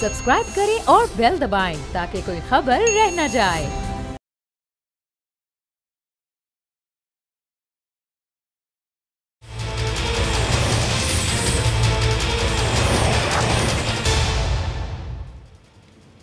Subscribe करें और bell दबाएं ताकि कोई खबर रह न जाए।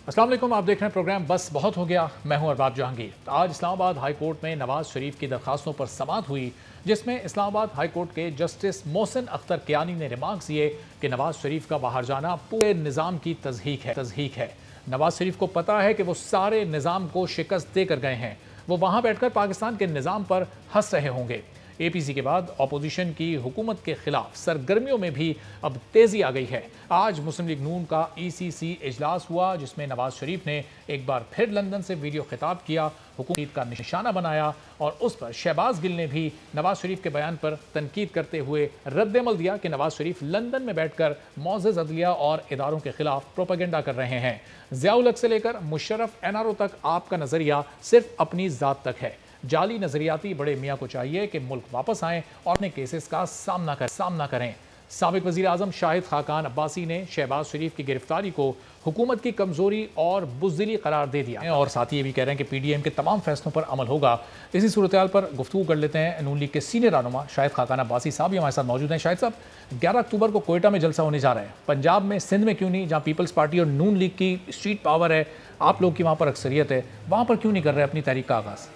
अस्सलाम वालेकुम, आप देख रहे हैं प्रोग्राम बस बहुत हो गया। मैं हूं अरबाब जहांगीर। आज इस्लामाबाद हाई कोर्ट में नवाज शरीफ की दरखास्तों पर समाअत हुई, जिसमें इस्लामाबाद हाई कोर्ट के जस्टिस मोहसिन अख्तर कियानी ने रिमार्क्स दिए कि नवाज शरीफ का बाहर जाना पूरे निज़ाम की तज़हीक है। नवाज शरीफ को पता है कि वो सारे निज़ाम को शिकस्त देकर गए हैं। वो वहाँ बैठकर पाकिस्तान के निज़ाम पर हंस रहे होंगे। APC के बाद अपोजिशन की हुकूमत के खिलाफ सरगर्मियों में भी अब तेजी आ गई है। आज मुस्लिम लीग नून का ECC इजलास हुआ, जिसमें नवाज शरीफ ने एक बार फिर लंदन से वीडियो खिताब किया, हुकूमत का निशाना बनाया और उस पर शहबाज गिल ने भी नवाज शरीफ के बयान पर तनकीद करते हुए रद्दमल दिया कि नवाज शरीफ लंदन में बैठकर मौज़ज़ अदलिया और इदारों के खिलाफ प्रोपेगेंडा कर रहे हैं। ज़ियाउल हक से लेकर मुशर्रफ NRO तक आपका नजरिया सिर्फ अपनी ज़ात तक है। जाली नजरियाती बड़े मियाँ को चाहिए कि मुल्क वापस आएं और अपने केसेस का सामना करें। साबिक वज़ीर आज़म शाहिद खाकान अब्बासी ने शहबाज शरीफ की गिरफ्तारी को हुकूमत की कमज़ोरी और बुज़दिली करार दे दिया और साथ ही ये भी कह रहे हैं कि PDM के तमाम फैसलों पर अमल होगा। इसी सूरत हाल पर गुफ्तगू कर लेते हैं नून लीग के सीनियर रहनुमा शाहिद खाकान अब्बासी साहब भी हमारे साथ मौजूद हैं। शाहिद साहब, 11 अक्टूबर को कोयटा में जलसा होने जा रहा है। पंजाब में, सिंध में क्यों नहीं, जहाँ पीपल्स पार्टी और नून लीग की स्ट्रीट पावर है, आप लोग की वहाँ पर अक्सरियत है, वहाँ पर क्यों नहीं कर रहे अपनी तहरीक का आगाज़?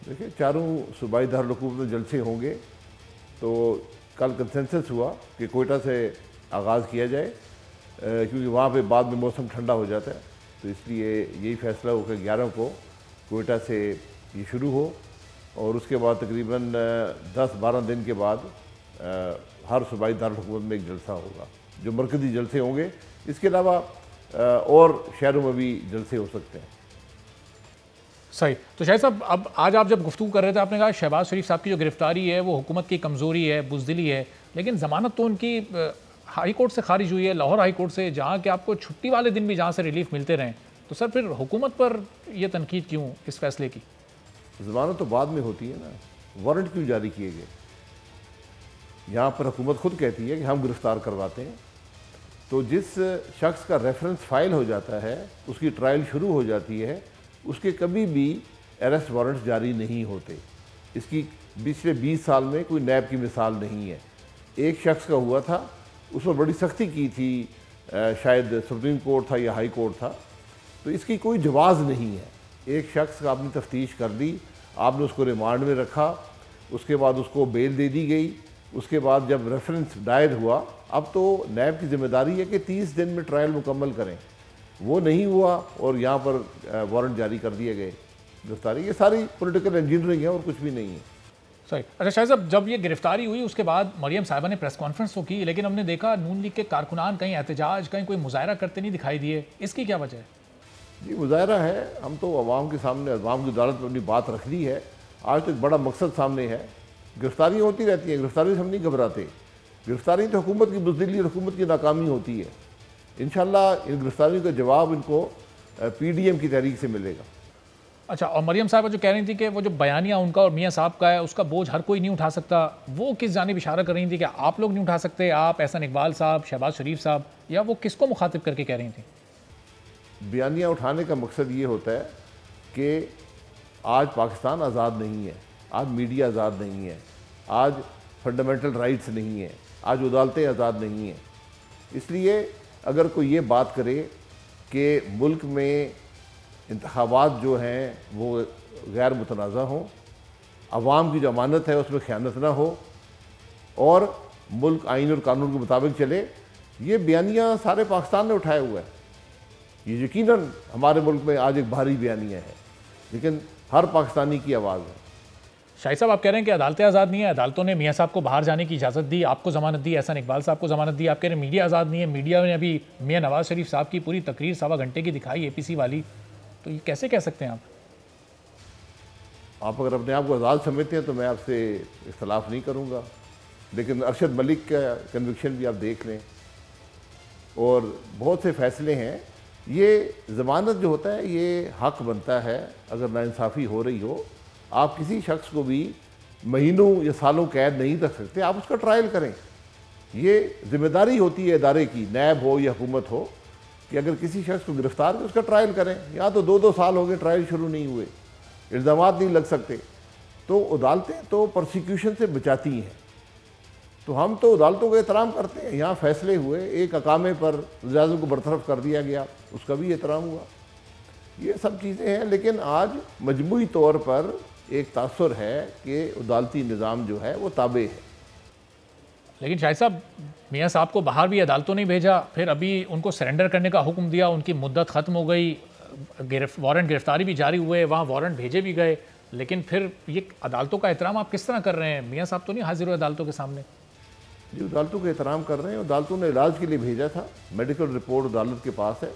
देखिए, चारों सूबाई दारुल में जलसे होंगे, तो कल कंसेंसस हुआ कि कोयटा से आगाज़ किया जाए, क्योंकि वहाँ पे बाद में मौसम ठंडा हो जाता है, तो इसलिए यही फैसला हो कि 11 को कोयटा से ये शुरू हो और उसके बाद तकरीबन 10-12 दिन के बाद हर सूबाई दारुल में एक जलसा होगा, जो मरकज़ी जलसे होंगे। इसके अलावा और शहरों में भी जलसे हो सकते हैं। सही। तो शाहिद साहब, अब आज आप जब गुफ्तगू कर रहे थे, आपने कहा शहबाज शरीफ साहब की जो गिरफ्तारी है वो हुकूमत की कमज़ोरी है, बुज़दिली है, लेकिन ज़मानत तो उनकी हाई कोर्ट से खारिज हुई है, लाहौर हाई कोर्ट से, जहाँ कि आपको छुट्टी वाले दिन भी जहाँ से रिलीफ मिलते रहें। तो सर फिर हुकूमत पर यह तनकीद क्यों इस फैसले की? ज़मानत तो बाद में होती है ना, वारंट क्यों जारी किए गए? यहाँ पर हुकूमत खुद कहती है कि हम गिरफ्तार करवाते हैं, तो जिस शख्स का रेफरेंस फाइल हो जाता है, उसकी ट्रायल शुरू हो जाती है, उसके कभी भी अरेस्ट वारंट जारी नहीं होते। इसकी पिछले 20 साल में कोई नैब की मिसाल नहीं है। एक शख्स का हुआ था, उस पर बड़ी सख्ती की थी, शायद सुप्रीम कोर्ट था या हाई कोर्ट था, तो इसकी कोई जवाज़ नहीं है। एक शख्स का आपने तफ्तीश कर दी, आपने उसको रिमांड में रखा, उसके बाद उसको बेल दे दी गई, उसके बाद जब रेफरेंस दायर हुआ, अब तो नैब की जिम्मेदारी है कि 30 दिन में ट्रायल मुकम्मल करें। वो नहीं हुआ और यहाँ पर वारंट जारी कर दिए गए गिरफ्तारी। ये सारी पॉलिटिकल इंजीनियरिंग है और कुछ भी नहीं है। सही। अच्छा शाहिद साहब, जब ये गिरफ्तारी हुई उसके बाद मरियम साहिबा ने प्रेस कॉन्फ्रेंस तो की, लेकिन हमने देखा नून लीग के कारकुनान कहीं एहतजाज, कहीं कोई मुजाहरा करते नहीं दिखाई दिए। इसकी क्या वजह है? जी, मुजाहरा है, हम तो अवाम के सामने, अवाम की अदालत में अपनी बात रख दी है। आज तो एक बड़ा मकसद सामने है। गिरफ्तारियाँ होती रहती हैं, गिरफ्तारी से हम नहीं घबराते। गिरफ्तारी तो हुकूमत की बुज़दिली और हुकूमत की नाकामी होती है। इंशाल्लाह इन गिरफ्तारियों का जवाब इनको PDM की तहरीक से मिलेगा। अच्छा, और मरियम साहबा जो कह रही थी कि वो जो बयानिया उनका और मियाँ साहब का है, उसका बोझ हर कोई नहीं उठा सकता, वो किस जानिब इशारा कर रही थी? कि आप लोग नहीं उठा सकते, आप, एहसन इकबाल साहब, शहबाज शरीफ साहब, या वो किसको मुखातिब करके कह रही थी? बयानिया उठाने का मकसद ये होता है कि आज पाकिस्तान आज़ाद नहीं है, आज मीडिया आज़ाद नहीं है, आज फंडामेंटल राइट्स नहीं है, आज अदालतें आज़ाद नहीं हैं। इसलिए अगर कोई ये बात करे कि मुल्क में इंतखाबात जो हैं वो गैर मुतनाज़ा हों, अवाम की जो अमानत है उसमें ख़यानत ना हो और मुल्क आइन और कानून के मुताबिक चले, ये बयानिया सारे पाकिस्तान ने उठाया हुआ है। ये यकीनन हमारे मुल्क में आज एक भारी बयानिया है, लेकिन हर पाकिस्तानी की आवाज़ है। शाहिद साहब, आप कह रहे हैं कि अदालतें आज़ाद नहीं है, अदालतों ने मियाँ साहब को बाहर जाने की इजाज़त दी, आपको ज़मानत दी, एहसन इकबाल साहब को ज़मानत दी। आप कह रहे हैं मीडिया आज़ाद नहीं है, मीडिया ने अभी मियाँ नवाज शरीफ साहब की पूरी तकरीर 1.25 घंटे की दिखाई APC वाली, तो ये कैसे कह सकते हैं आप? आप अगर अपने आप को आज़ाद समझते हैं तो मैं आपसे इख्तलाफ नहीं करूँगा, लेकिन अरशद मलिक का कन्विक्शन भी आप देख लें और बहुत से फैसले हैं। ये ज़मानत जो होता है ये हक बनता है, अगर नाइंसाफ़ी हो रही हो, आप किसी शख्स को भी महीनों या सालों कैद नहीं रख सकते, आप उसका ट्रायल करें। ये जिम्मेदारी होती है इदारे की, नैब हो या हुकूमत हो, कि अगर किसी शख्स को गिरफ्तार करें उसका ट्रायल करें। यहाँ तो 2-2 साल हो गए, ट्रायल शुरू नहीं हुए, इल्ज़ामात नहीं लग सकते। तो अदालतें तो प्रोसिक्यूशन से बचाती हैं, तो हम तो अदालतों का एहतराम करते हैं। यहाँ फैसले हुए, एक अकामे पर वज़ीर-ए-आज़म को बरतरफ कर दिया गया, उसका भी एहतराम हुआ। ये सब चीज़ें हैं, लेकिन आज मजमूई तौर पर एक तासुर है कि अदालती निज़ाम जो है वो ताबे है। लेकिन शाहिद साहब, मियाँ साहब को बाहर भी अदालतों ने भेजा, फिर अभी उनको सरेंडर करने का हुक्म दिया, उनकी मुद्दत ख़त्म हो गई, वारंट गिरफ्तारी भी जारी हुए, वहाँ वारंट भेजे भी गए, लेकिन फिर ये अदालतों का एहतराम आप किस तरह कर रहे हैं? मियाँ साहब तो नहीं हाजिर हुए अदालतों के सामने? जी, अदालतों का एहतराम कर रहे हैं। अदालतों ने इलाज के लिए भेजा था, मेडिकल रिपोर्ट अदालत के पास है,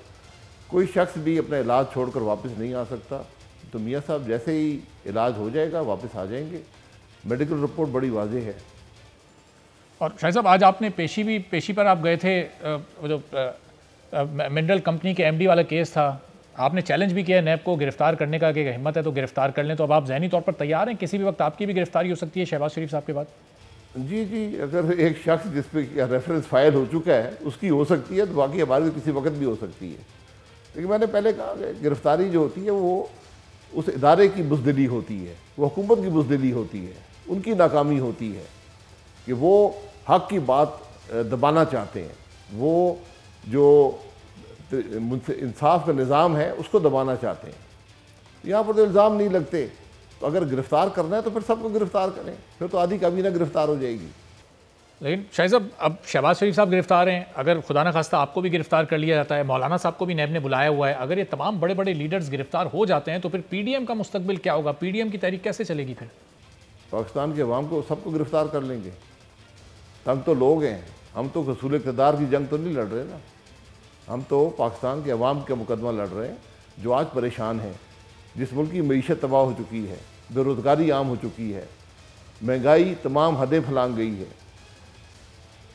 कोई शख्स भी अपना इलाज छोड़कर वापस नहीं आ सकता। तो मियाँ साहब जैसे ही इलाज हो जाएगा वापस आ जाएंगे। मेडिकल रिपोर्ट बड़ी वाज़ेह है। और शाहिद साहब, आज आपने पेशी पर आप गए थे, जो मिनरल कंपनी के एमडी वाला केस था, आपने चैलेंज भी किया नैब को गिरफ्तार करने का कि हिम्मत है तो गिरफ्तार कर लें। तो अब आप ज़हनी तौर पर तैयार हैं, किसी भी वक्त आपकी भी गिरफ्तारी हो सकती है शहबाज शरीफ साहब के बाद? जी, अगर एक शख्स जिस पे रेफरेंस फाइल हो चुका है उसकी हो सकती है, तो बाकी हमारी किसी वक्त भी हो सकती है। लेकिन मैंने पहले कहा कि गिरफ्तारी जो होती है वो उस इदारे की बुज़दिली होती है, वो हुकूमत की बुज़दिली होती है, उनकी नाकामी होती है कि वो हक़ की बात दबाना चाहते हैं, वो जो इंसाफ का निज़ाम है उसको दबाना चाहते हैं। यहाँ पर तो इल्ज़ाम नहीं लगते, तो अगर गिरफ्तार करना है तो फिर सबको गिरफ्तार करें, फिर तो आधी काबीना गिरफ्तार हो जाएगी। लेकिन शाहिद साहब, अब शहबाज शरीफ साहब गिरफ्तार हैं, अगर खुदा न खास्ता आपको भी गिरफ्तार कर लिया जाता है, मौलाना साहब को भी नैब ने बुलाया हुआ है, अगर ये तमाम बड़े बड़े लीडर्स गिरफ्तार हो जाते हैं तो फिर पीडीएम का मुस्तकबिल क्या होगा? पीडीएम की तहरीक कैसे चलेगी फिर? पाकिस्तान के अवाम को सबको गिरफ्तार कर लेंगे। हम तो लोग हैं, हम तो हसूल इक़्तिदार की जंग तो नहीं लड़ रहे ना, हम तो पाकिस्तान के अवाम का मुकदमा लड़ रहे हैं जो आज परेशान हैं, जिस मुल्क की मईशत तबाह हो चुकी है, बेरोज़गारी आम हो चुकी है, महंगाई तमाम हदें फलांग गई है।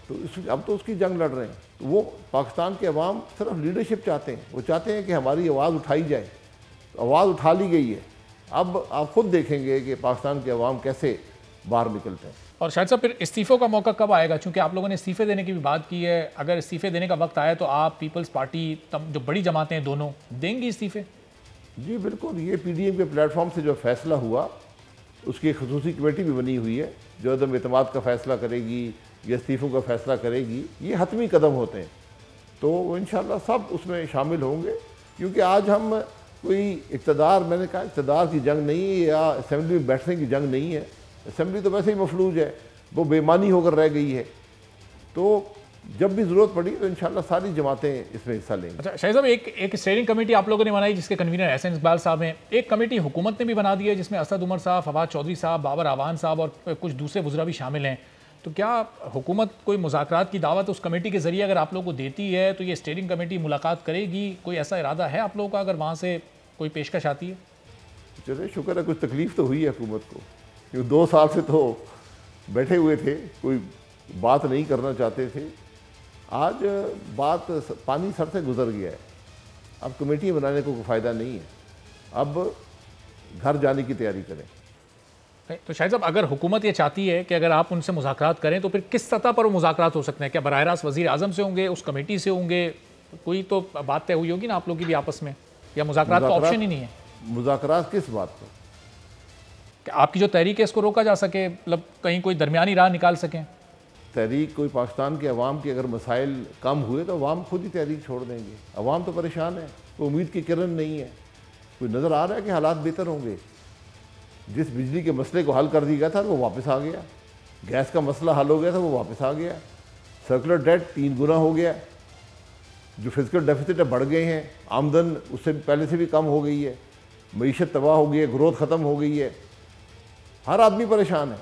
तो अब तो उसकी जंग लड़ रहे हैं। तो वो पाकिस्तान के अवाम सिर्फ लीडरशिप चाहते हैं, वो चाहते हैं कि हमारी आवाज़ उठाई जाए। तो आवाज़ उठा ली गई है, अब आप खुद देखेंगे कि पाकिस्तान के अवाम कैसे बाहर निकलते हैं। और शायद साहब, फिर इस्तीफ़ों का मौका कब आएगा? चूँकि आप लोगों ने इस्तीफ़े देने की भी बात की है, अगर इस्तीफ़े देने का वक्त आया तो आप पीपल्स पार्टी, जो बड़ी जमातें हैं दोनों, देंगी इस्तीफ़े? जी बिल्कुल, ये पीडीएम के प्लेटफॉर्म से जो फैसला हुआ उसकी एक खसूसी कमेटी भी बनी हुई है जो अदम एतमाद का फ़ैसला करेगी या इस्तीफ़ों का फ़ैसला करेगी। ये हतमी कदम होते हैं, तो वो इंशाअल्लाह सब उसमें शामिल होंगे, क्योंकि आज हम कोई इक़्तिदार, मैंने कहा इक़्तिदार की जंग नहीं है या असम्बली में बैठने की जंग नहीं है। असम्बली तो वैसे ही मफलूज है, वो बेईमानी होकर रह गई है। तो जब भी ज़रूरत पड़ी तो इंशाअल्लाह सारी जमातें इसमें हिस्सा लेंगी। अच्छा शाहिद साहब, एक स्टेयरिंग कमेटी आप लोगों ने बनाई जिसके कन्वीनर एहसन इकबाल साहब हैं। एक कमेटी हुकूमत ने भी बना दी है जिसमें असद उमर साहब, फवाद चौधरी साहब, बाबर आवान साहब और कुछ दूसरे वज़रा भी शामिल हैं। तो क्या हुकूमत कोई मुज़ाकरात की दावत उस कमेटी के ज़रिए अगर आप लोगों को देती है तो ये स्टेयरिंग कमेटी मुलाकात करेगी? कोई ऐसा इरादा है आप लोगों का अगर वहाँ से कोई पेशकश आती है? चले शुक्र है, कुछ तकलीफ़ तो हुई है हुकूमत को, क्योंकि 2 साल से तो बैठे हुए थे, कोई बात नहीं करना चाहते थे। आज बात पानी सर से गुजर गया है, अब कमेटी बनाने को कोई फ़ायदा नहीं है, अब घर जाने की तैयारी करें। तो शायद साहब, अगर हुकूमत ये चाहती है कि अगर आप उनसे मुज़ाकरात करें तो फिर किस सतह पर वो मुज़ाकरात हो सकते हैं? क्या बराह रास्त वज़ीर आज़म से होंगे, उस कमेटी से होंगे? कोई तो बात तय हुई होगी ना आप लोगों की भी आपस में, या मुज़ाकरात का ऑप्शन ही नहीं है? मुज़ाकरात किस बात पर? आपकी जो तहरीक है इसको रोका जा सके, मतलब कहीं कोई दरमियानी राह निकाल सकें? तहरीक कोई पाकिस्तान के अवाम के अगर मसाइल कम हुए तो अवाम खुद ही तहरीक छोड़ देंगे। अवाम तो परेशान है, कोई उम्मीद की किरण नहीं है, कोई नज़र आ रहा है कि हालात बेहतर होंगे। जिस बिजली के मसले को हल कर दिया गया था वो वापस आ गया, गैस का मसला हल हो गया था वो वापस आ गया, सर्कुलर डेट 3 गुना हो गया, जो फिजिकल डेफिसिट बढ़ गए हैं, आमदन उससे पहले से भी कम हो गई है, मईशत तबाह हो गई है, ग्रोथ ख़त्म हो गई है, हर आदमी परेशान है।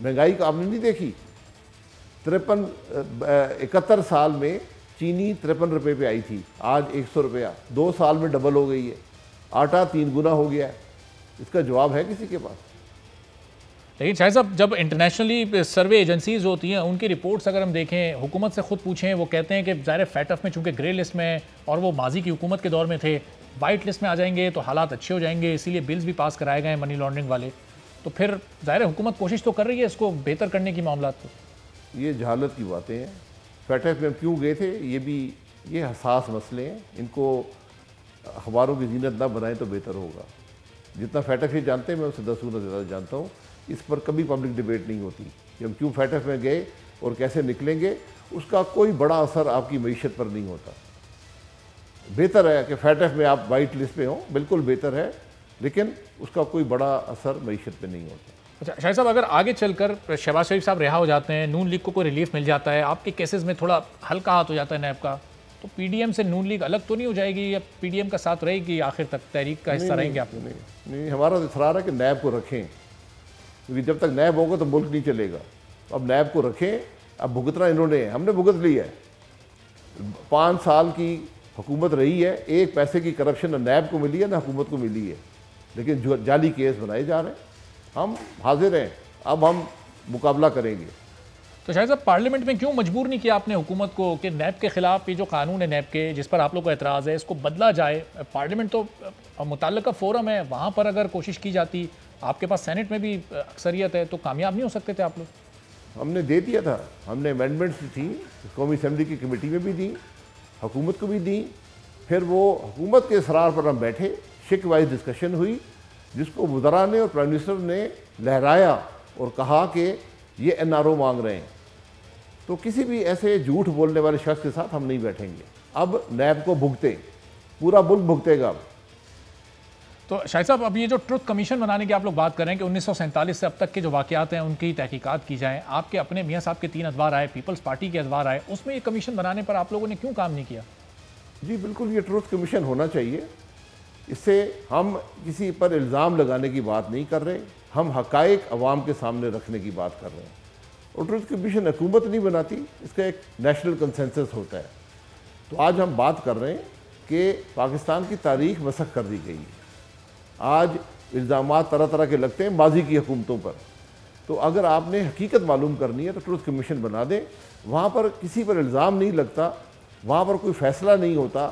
महंगाई को आपने नहीं देखी, 71 साल में चीनी 53 रुपये पे आई थी, आज 100 रुपया, 2 साल में डबल हो गई है। आटा 3 गुना हो गया है। इसका जवाब है किसी के पास? लेकिन शायद साहब, जब इंटरनेशनली सर्वे एजेंसीज होती हैं उनकी रिपोर्ट्स अगर हम देखें, हुकूमत से खुद पूछें, वो कहते हैं कि ज़ाहिर फैटफ में चूँकि ग्रे लिस्ट में और वो माजी की हुकूमत के दौर में थे, वाइट लिस्ट में आ जाएंगे तो हालात अच्छे हो जाएंगे, इसीलिए बिल्स भी पास कराए गए मनी लॉन्ड्रिंग वाले। तो फिर ज़ाहिर हुकूमत कोशिश तो कर रही है इसको बेहतर करने की मामला को। ये जहालत की बातें हैं। फैटफ में हम क्यों गए थे, ये हसास मसले हैं, इनको अखबारों की जीनत ना बनाएं तो बेहतर होगा। जितना फैटफ ये जानते हैं मैं उससे 10 गुना ज़्यादा जानता हूँ। इस पर कभी पब्लिक डिबेट नहीं होती कि हम क्यों फैटफ में गए और कैसे निकलेंगे। उसका कोई बड़ा असर आपकी मईशत पर नहीं होता। बेहतर है कि फैटफ में आप वाइट लिस्ट पे हों, बिल्कुल बेहतर है, लेकिन उसका कोई बड़ा असर मईशत पे नहीं होता। अच्छा शाहिद साहब, अगर आगे चलकर शहबाज शरीफ साहब रिहा हो जाते हैं, नून लीग को कोई रिलीफ मिल जाता है, आपके केसेस में थोड़ा हल्का हाथ हो जाता है नैब का, तो पीडीएम से नून लीग अलग तो नहीं हो जाएगी या पीडीएम का साथ रहेगी आखिर तक, तहरीक का हिस्सा रहेंगे आप? नहीं, हमारा तो इसरार है कि नैब को रखें, क्योंकि जब तक नैब होगा तो मुल्क नहीं चलेगा। अब नैब को रखें। अब भुगतना इन्होंने, हमने भुगत लिया है। 5 साल की हुकूमत रही है, एक पैसे की करप्शन न नैब को मिली है न हुकूमत को मिली है, लेकिन जो जाली केस बनाए जा रहे हैं। हम हाजिर हैं, अब हम मुकाबला करेंगे। तो शायद साहब, पार्लियामेंट में क्यों मजबूर नहीं किया आपने हुकूमत को कि नैब के खिलाफ ये जो कानून है नैब के, जिस पर आप लोग को एतराज़ है, इसको बदला जाए? पार्लियामेंट तो मुतल्लिका फोरम है, वहाँ पर अगर कोशिश की जाती, आपके पास सेनेट में भी अक्सरियत है, तो कामयाब नहीं हो सकते थे आप लोग? हमने दे दिया था, हमने अमेंडमेंट्स थी, कौमी असम्बली की कमेटी में भी दी, हुकूमत को भी दी। फिर वो हुकूमत के इसरार पर हम बैठे, शिक वाइज डिस्कशन हुई, जिसको वज़रा ने और प्राइम मिनिस्टर ने लहराया और कहा कि ये एनआरओ मांग रहे हैं। तो किसी भी ऐसे झूठ बोलने वाले शख्स के साथ हम नहीं बैठेंगे। अब नैब को भुगते, पूरा मुल्क भुगतेगा। तो शाहिद साहब, अब ये जो ट्रुथ कमीशन बनाने की आप लोग बात कर रहे हैं कि 1947 से अब तक के जो वाक़यात हैं उनकी तहकीकात की जाएँ, आपके अपने मियाँ साहब के 3 अदवार आए, पीपल्स पार्टी के अदवार आए, उसमें ये कमीशन बनाने पर आप लोगों ने क्यों काम नहीं किया? जी बिल्कुल, ये ट्रुथ कमीशन होना चाहिए। इससे हम किसी पर इल्ज़ाम लगाने की बात नहीं कर रहे, हम हक़ाइक़ अवाम के सामने रखने की बात कर रहे हैं। और ट्रुथ कमीशन हुकूमत नहीं बनाती, इसका एक नेशनल कंसेंसस होता है। तो आज हम बात कर रहे हैं कि पाकिस्तान की तारीख मसख़ कर दी गई है। आज इल्ज़ामात तरह तरह के लगते हैं माजी की हुकूमतों पर। तो अगर आपने हकीकत मालूम करनी है तो ट्रुथ कमीशन बना दें। वहाँ पर किसी पर इल्ज़ाम नहीं लगता, वहाँ पर कोई फ़ैसला नहीं होता,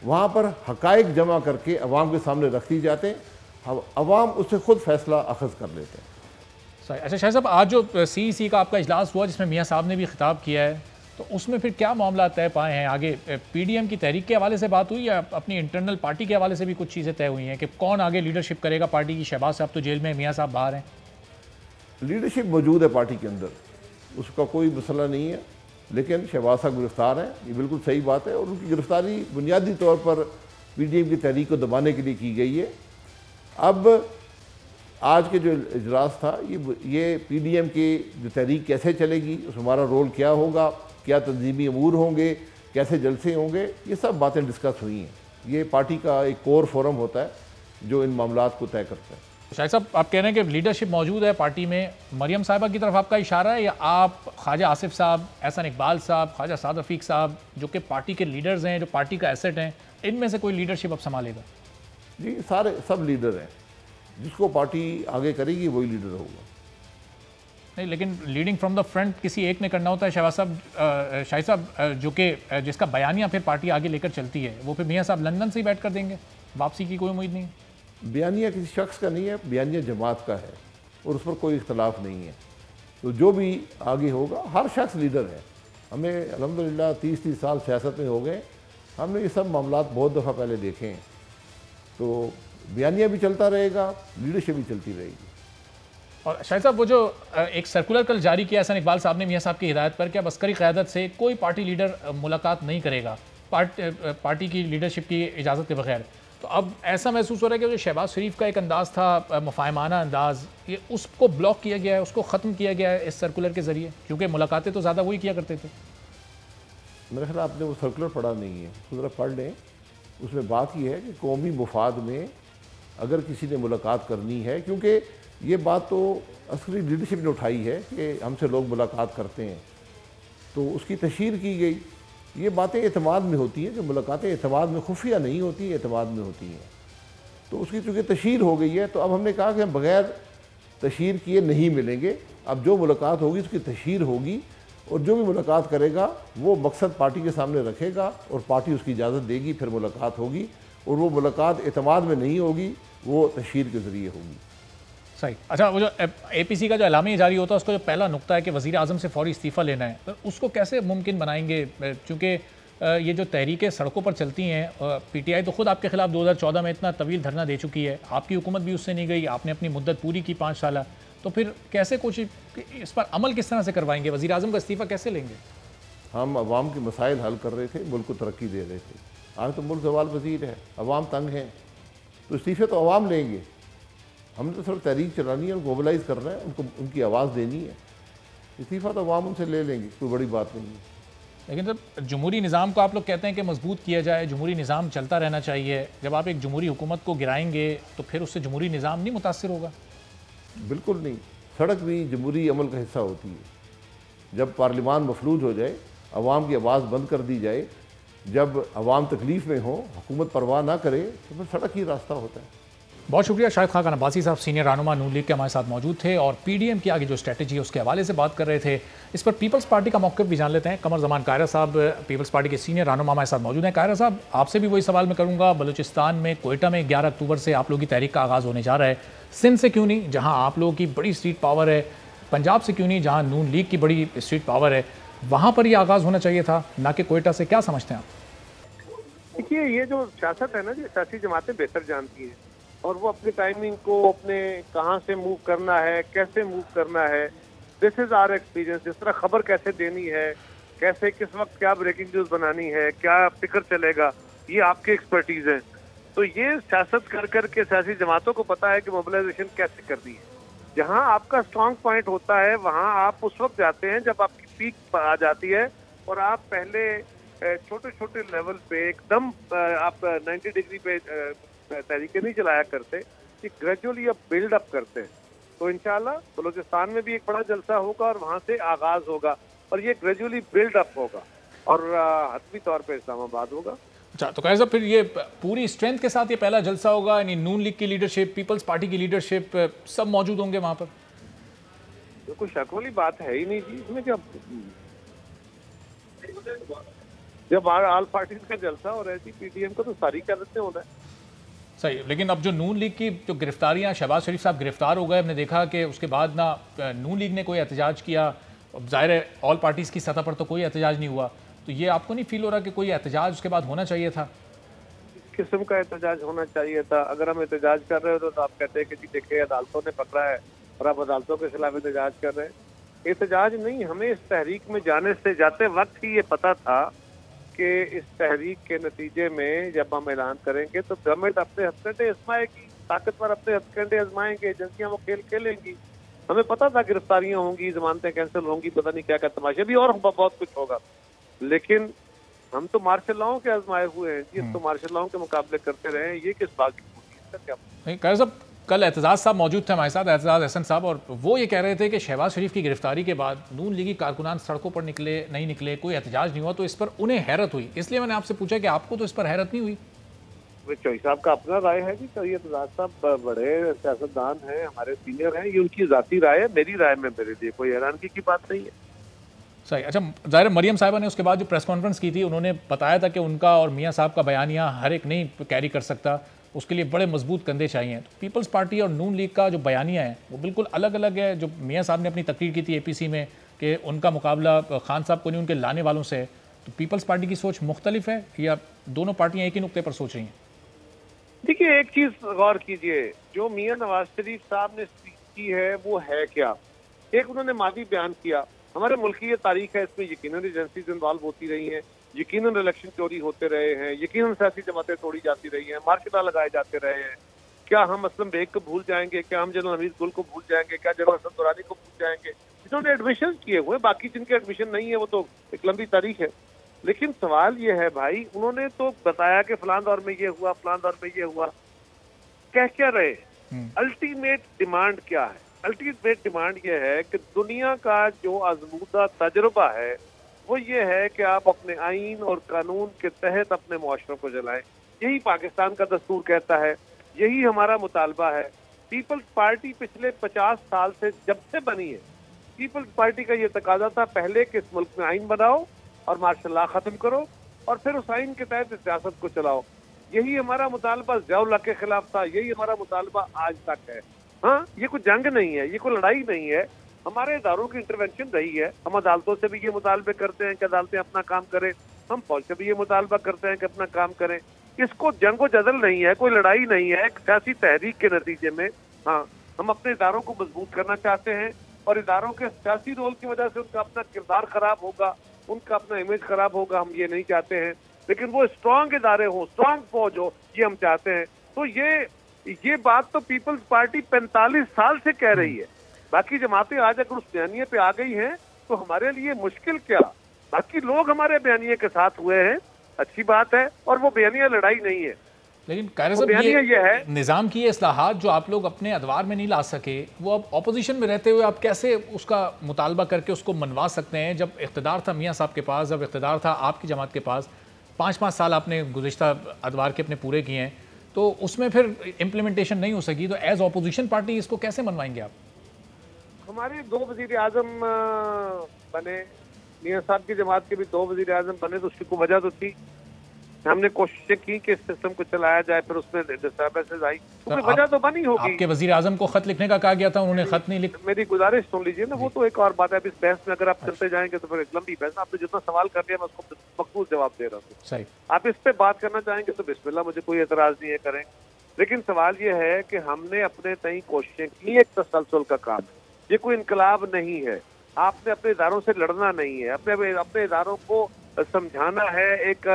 वहाँ पर हक़ाइक़ जमा करके अवाम के सामने रख दी जाते हैं, अवाम उससे ख़ुद फ़ैसला अखज़ कर लेते हैं। अच्छा शाहिद साहब, आज जो CEC का आपका इजलास हुआ जिसमें मियाँ साहब ने भी खिताब किया है, तो उसमें फिर क्या मामला तय पाए हैं? आगे PDM की तहरीक के हवाले से बात हुई या अपनी इंटरनल पार्टी के हवाले से भी कुछ चीज़ें तय हुई हैं कि कौन आगे लीडरशिप करेगा पार्टी की? शहबाज साहब तो जेल में, मियाँ साहब बाहर हैं। लीडरशिप मौजूद है पार्टी के अंदर, उसका कोई मसला नहीं है, लेकिन शहबाज साहब गिरफ्तार हैं, ये बिल्कुल सही बात है। और उनकी गिरफ्तारी बुनियादी तौर पर PDM की तहरीक को दबाने के लिए की गई है। अब आज के जो इजलास था, ये PDM की जो तहरीक कैसे चलेगी, उसमें हमारा रोल क्या होगा, क्या तंजीमी अमूर होंगे, कैसे जलसे होंगे, ये सब बातें डिस्कस हुई हैं। ये पार्टी का एक कोर फोरम होता है जो इन मामलात को तय करता है। शाहिद साहब, आप कह रहे हैं कि लीडरशिप मौजूद है पार्टी में, मरियम साहिबा की तरफ आपका इशारा है, या आप ख्वाजा आसिफ साहब, एहसन इकबाल साहब, ख्वाजा साद रफ़ीक साहब जो कि पार्टी के लीडर्स हैं, जो पार्टी का एसेट हैं, इनमें से कोई लीडरशिप अब संभालेगा? जी सारे सब लीडर हैं, जिसको पार्टी आगे करेगी वही लीडर होगा। नहीं, लेकिन लीडिंग फ्रॉम द फ्रंट किसी एक ने करना होता है। शाहिद साहब जो कि जिसका बयानिया फिर पार्टी आगे लेकर चलती है, वो फिर मियाँ साहब लंदन से ही बैठ कर देंगे, वापसी की कोई उम्मीद नहीं? बयानिया किसी शख्स का नहीं है, बयानिया जमात का है और उस पर कोई इख्तलाफ नहीं है। तो जो भी आगे होगा, हर शख्स लीडर है। हमें अल्हम्दुलिल्लाह 30 साल सियासत में हो गए, हमने ये सब मामलात बहुत दफ़ा पहले देखे हैं। तो बयानिया भी चलता रहेगा, लीडरशिप भी चलती रहेगी। और शाहिद साहब, वो जो एक सर्कुलर कल जारी किया एहसन इकबाल साहब ने मियाँ साहब की हिदायत पर कि अब अस्करी क़यादत से कोई पार्टी लीडर मुलाकात नहीं करेगा पार्टी की लीडरशिप की इजाज़त के बगैर, तो अब ऐसा महसूस हो रहा है कि जो शहबाज शरीफ का एक अंदाज़ था, मुफाहमाना अंदाज़, ये उसको ब्लॉक किया गया है, उसको ख़त्म किया गया है इस सर्कुलर के ज़रिए, क्योंकि मुलाकातें तो ज़्यादा वही किया करते थे। मेरे ख्याल आपने वो सर्कुलर पढ़ा नहीं है, ज़रा पढ़ लें। उसमें बात यह है कि कौमी मुफाद में अगर किसी ने मुलाकात करनी है, क्योंकि ये बात तो अस्करी लीडरशिप ने उठाई है कि हमसे लोग मुलाकात करते हैं, तो उसकी तशहीर की गई। ये बातें एतमाद में होती हैं, जो मुलाकातें एतमाद में, खुफिया नहीं होती, एतमाद में होती हैं। तो उसकी चूँकि तशहीर हो गई है, तो अब हमने कहा कि हम बग़ैर तशहीर किए नहीं मिलेंगे। अब जो मुलाकात होगी उसकी तशहीर होगी, और जो भी मुलाकात करेगा वो मकसद पार्टी के सामने रखेगा और पार्टी उसकी इजाज़त देगी, फिर मुलाकात होगी। और वो मुलाकात एतमाद में नहीं होगी, वो तशहीर के ज़रिए होगी। सही। अच्छा, वो जो APC का जो एलामिया जारी होता है उसका जो पहला नुक्ता है कि वज़ीर आज़म से फ़ौरी इस्तीफ़ा लेना है, तो उसको कैसे मुमकिन बनाएंगे? चूँकि ये जो तहरीकें सड़कों पर चलती हैं, PTI तो ख़ुद आपके ख़िलाफ़ 2014 में इतना तवील धरना दे चुकी है, आपकी हुकूमत भी उससे नहीं गई, आपने अपनी मुद्दत पूरी की 5 साल, तो फिर कैसे कोशिश, इस पर अमल किस तरह से करवाएंगे? वज़ीर आज़म का इस्तीफ़ा कैसे लेंगे? हम अवाम के मसाइल हल कर रहे थे, मुल्क को तरक्की दे रहे थे। आज तो मुल्क ज़वाल वज़ीर है, अवाम तंग हैं, तो इस्तीफ़े तो अवाम लेंगे। हमने तो सिर्फ तहरीक चलानी है, उनको मोबिलाइज़ करना है, उनको उनकी आवाज़ देनी है। इस्तीफ़ा तो अवाम उनसे ले लेंगे, कोई बड़ी बात नहीं है। लेकिन जब जमहूरी निज़ाम को आप लोग कहते हैं कि मजबूत किया जाए, जमहूरी निज़ाम चलता रहना चाहिए, जब आप एक जमहूरी हुकूमत को गिराएंगे तो फिर उससे जमहूरी निज़ाम नहीं मुतासिर होगा? बिल्कुल नहीं। सड़क भी जमहूरी अमल का हिस्सा होती है। जब पार्लिमान मफलूज हो जाए, अवाम की आवाज़ बंद कर दी जाए, जब अवाम तकलीफ़ में हो, हुकूमत परवाह ना करे, तो फिर सड़क ही रास्ता होता है। बहुत शुक्रिया। शाहिद खान अब्बासी साहब सीनियर रहनुमा नून लीग के हमारे साथ मौजूद थे और PDM की आगे जो स्ट्रेटजी है उसके हवाले से बात कर रहे थे। इस पर पीपल्स पार्टी का मौक़िफ़ भी जान लेते हैं। कमर ज़मान कायरा साहब पीपल्स पार्टी के सीनियर रहनुमा हमारे साथ मौजूद हैं। कायरा साहब, आपसे भी वही सवाल मैं करूँगा, बलूचिस्तान में कोयटा में 11 अक्टूबर से आप लोगों की तहरीक का आगाज़ होने जा रहा है। सिंध से क्यों नहीं, जहाँ आप लोगों की बड़ी स्ट्रीट पावर है? पंजाब से क्यों नहीं, जहाँ नून लीग की बड़ी स्ट्रीट पावर है? वहाँ पर यह आगाज़ होना चाहिए था, ना कि कोयटा से। क्या समझते हैं आप? देखिए, ये जो सियासत है ना, ये सियासी जमातें बेहतर जानती हैं और वो अपनी टाइमिंग को, अपने कहाँ से मूव करना है, कैसे मूव करना है, दिस इज आवर एक्सपीरियंस। जिस तरह खबर कैसे देनी है, कैसे किस वक्त क्या ब्रेकिंग न्यूज बनानी है, क्या फिक्र चलेगा, ये आपकी एक्सपर्टीज है। तो ये सियासत कर करके सियासी जमातों को पता है कि मोबिलाइजेशन कैसे करनी है। जहाँ आपका स्ट्रॉन्ग पॉइंट होता है वहाँ आप उस वक्त जाते हैं जब आपकी पीक आ जाती है और आप पहले छोटे छोटे लेवल पे एकदम आप 90 डिग्री पे तरीके नहीं चलाया करते, कि ग्रेजुअली अब बिल्ड अप करते हैं। तो इंशाल्लाह बलूचिस्तान में भी एक बड़ा जलसा होगा और वहाँ से आगाज होगा और ये ग्रेजुअली बिल्ड अप होगा और हतमी तौर पे इस्लामाबाद होगा। अच्छा, तो कैसा फिर ये पूरी स्ट्रेंथ के साथ ये पहला जलसा होगा, यानी नून लीग की लीडरशिप, पीपल्स पार्टी की लीडरशिप सब मौजूद होंगे वहाँ पर? तो कोई शक वाली बात है ही नहीं जी इसमें। जब ऑल पार्टीज का जलसा हो रहा है, PDM को तो सारी क़यादत में होना है। सही, लेकिन अब जो नून लीग की जो गिरफ्तारियां, शहबाज शरीफ साहब गिरफ्तार हो गए, हमने देखा कि उसके बाद ना नून लीग ने कोई एहतजाज किया। अब जाहिर है ऑल पार्टीज़ की सतह पर तो कोई एहतजाज नहीं हुआ, तो ये आपको नहीं फील हो रहा कि कोई एहतजाज उसके बाद होना चाहिए था? किस किस्म का एहतजाज होना चाहिए था? अगर हम एहतजाज कर रहे हो तो आप कहते हैं कि जी देखिए अदालतों ने पकड़ा है और आप अदालतों के खिलाफ एहतजाज कर रहे हैं। एहतजाज नहीं, हमें इस तहरीक में जाने से जाते वक्त ही ये पता था कि इस तहरीक के नतीजे में जब हम ऐलान करेंगे तो गवर्नमेंट अपने हथकंडे आजमाएगी, ताकतवर अपने हथकंडे आजमाएंगे, एजेंसियां वो खेल खेलेंगी। हमें पता था गिरफ्तारियां होंगी, जमानतें कैंसिल होंगी, पता नहीं क्या क्या तमाशा भी और बहुत कुछ होगा, लेकिन हम तो मार्शल लॉ के आजमाए हुए हैं जी। तो मार्शल लॉ के मुकाबले करते रहे, ये किस बात की है? क्या नहीं साहब, कल एतजाज साहब मौजूद थे हमारे साथ, एतजाज हसन साहब, और वो ये कह रहे थे कि शहबाज शरीफ की गिरफ्तारी के बाद नून लीगी कारकुनान सड़कों पर नहीं निकले, कोई एहतजाज नहीं हुआ, तो इस पर उन्हें हैरत हुई। इसलिए मैंने आपसे पूछा कि आपको तो इस पर हैरत नहीं हुई? चौधरी साहब का अपना राय है जी। ये एतजाज साहब बड़े सियासतदान हैं, हमारे सीनियर हैं, ये उनकी जाती राय है। मेरी राय में मेरे लिए कोई हैरानगी की बात नहीं है। सही। अच्छा, ज़ाहिर मरियम साहिबा ने उसके बाद जो प्रेस कॉन्फ्रेंस की थी, उन्होंने बताया था कि उनका और मियाँ साहब का बयानिया हर एक नहीं कैरी कर सकता, उसके लिए बड़े मजबूत कंधे चाहिए। तो पीपल्स पार्टी और नून लीग का जो बयानिया है वो बिल्कुल अलग अलग है। जो मियाँ साहब ने अपनी तकरीर की थी APC में कि उनका मुकाबला खान साहब को नहीं, उनके लाने वालों से है, तो पीपल्स पार्टी की सोच मुख्तलिफ है या दोनों पार्टियाँ एक ही नुक्ते पर सोच रही हैं? देखिए, एक चीज गौर कीजिए, जो मियाँ नवाज शरीफ साहब ने स्पीच की है वो है क्या? एक उन्होंने मादी बयान किया, हमारे मुल्क की ये तारीख है, इसमें यकीनन एजेंसीज इन्वॉल्व होती रही हैं, यकीनन इलेक्शन चोरी होते रहे हैं, यकीनन सियासी जमातें तोड़ी जाती रही हैं, मार्केटा लगाए जाते रहे हैं। क्या हम असलम बेग को भूल जाएंगे? क्या हम जनरल हमीद गुल को भूल जाएंगे? क्या जनरल हसन दुरानी को भूल जाएंगे? जिन्होंने एडमिशन किए हुए, बाकी जिनके एडमिशन नहीं है वो तो एक लंबी तारीख है। लेकिन सवाल ये है भाई, उन्होंने तो बताया कि फलां दौर में ये हुआ, फलां दौर में ये हुआ, कह क्या रहे? अल्टीमेट डिमांड क्या है? अल्टीमेट डिमांड ये है कि दुनिया का जो आजमूदा तजुर्बा है वो ये है कि आप अपने आइन और कानून के तहत अपने मुआशरों को चलाएं। यही पाकिस्तान का दस्तूर कहता है, यही हमारा मुतालबा है। पीपल्स पार्टी पिछले 50 साल से जब से बनी है, पीपल्स पार्टी का ये तकाजा था पहले कि इस मुल्क में आइन बनाओ और मार्शल लॉ खत्म करो और फिर उस आइन के तहत सियासत को चलाओ। यही हमारा मुतालबा ज़ियाउल हक के खिलाफ था, यही हमारा मुतालबा आज तक है। हाँ, ये कोई जंग नहीं है, ये कोई लड़ाई नहीं है, हमारे इदारों की इंटरवेंशन रही है। हम अदालतों से भी ये मुतालबे करते हैं कि अदालतें अपना काम करें, हम फौज से भी ये मुतालबा करते हैं कि अपना काम करें। इसको जंगो जदल नहीं है, कोई लड़ाई नहीं है, एक सियासी तहरीक के नतीजे में हाँ हम अपने इदारों को मजबूत करना चाहते हैं और इदारों के सियासी रोल की वजह से उनका अपना किरदार खराब होगा, उनका अपना इमेज खराब होगा, हम ये नहीं चाहते हैं। लेकिन वो स्ट्रांग इदारे हो, स्ट्रांग फौज हो, ये हम चाहते हैं। तो ये बात तो पीपल्स पार्टी 45 साल से कह रही है। बाकी जमातें आज अगर उस बयानिए पे आ गई हैं तो हमारे लिए मुश्किल क्या, बाकी लोग हमारे बयानिए के साथ हुए हैं, अच्छी बात है, और वो बयानिया लड़ाई नहीं है। लेकिन कायरा साहब, ये है निज़ाम की इस्लाहात जो आप लोग अपने अदवार में नहीं ला सके, वो अब ऑपोजिशन में रहते हुए आप कैसे उसका मुतालबा करके उसको मनवा सकते हैं? जब इख्तिदार था मियाँ साहब के पास, जब इख्तिदार था आपकी जमात के पास, 5-5 साल आपने गुज़िश्ता अदवार के अपने पूरे किए हैं, तो उसमें फिर इम्प्लीमेंटेशन नहीं हो सकी, तो एज ऑपोजिशन पार्टी इसको कैसे मनवाएंगे आप? हमारे 2 वज़ीर आज़म बने, मियाँ साहब की जमात के भी 2 वज़ीर आज़म बने, तो उसकी कोई वजह तो थी। हमने कोशिशें की कि इस सिस्टम को चलाया जाए, फिर उसमें डिस्टर्बेंसेस आई, तो वजह तो बनी होगी। आपके वज़ीर आज़म को खत लिखने का कहा गया था, उन्होंने खत नहीं लिखा। मेरी गुजारिश सुन लीजिए ना, वो तो एक और बात है। अब इस बहस में अगर आप चलते जाएंगे तो फिर एक लंबी बहस। आपने जितना सवाल कर लिया मैं उसको मखसूस जवाब दे रहा हूँ। सही, आप इस पे बात करना चाहेंगे तो बिस्मिल्लाह, मुझे कोई एतराज नहीं है, करें। लेकिन सवाल ये है कि हमने अपने तय कोशिशें की, एक तसलसल का काम है, ये कोई इनकलाब नहीं है। आपने अपने इदारों से लड़ना नहीं है, अपने इदारों को समझाना है, एक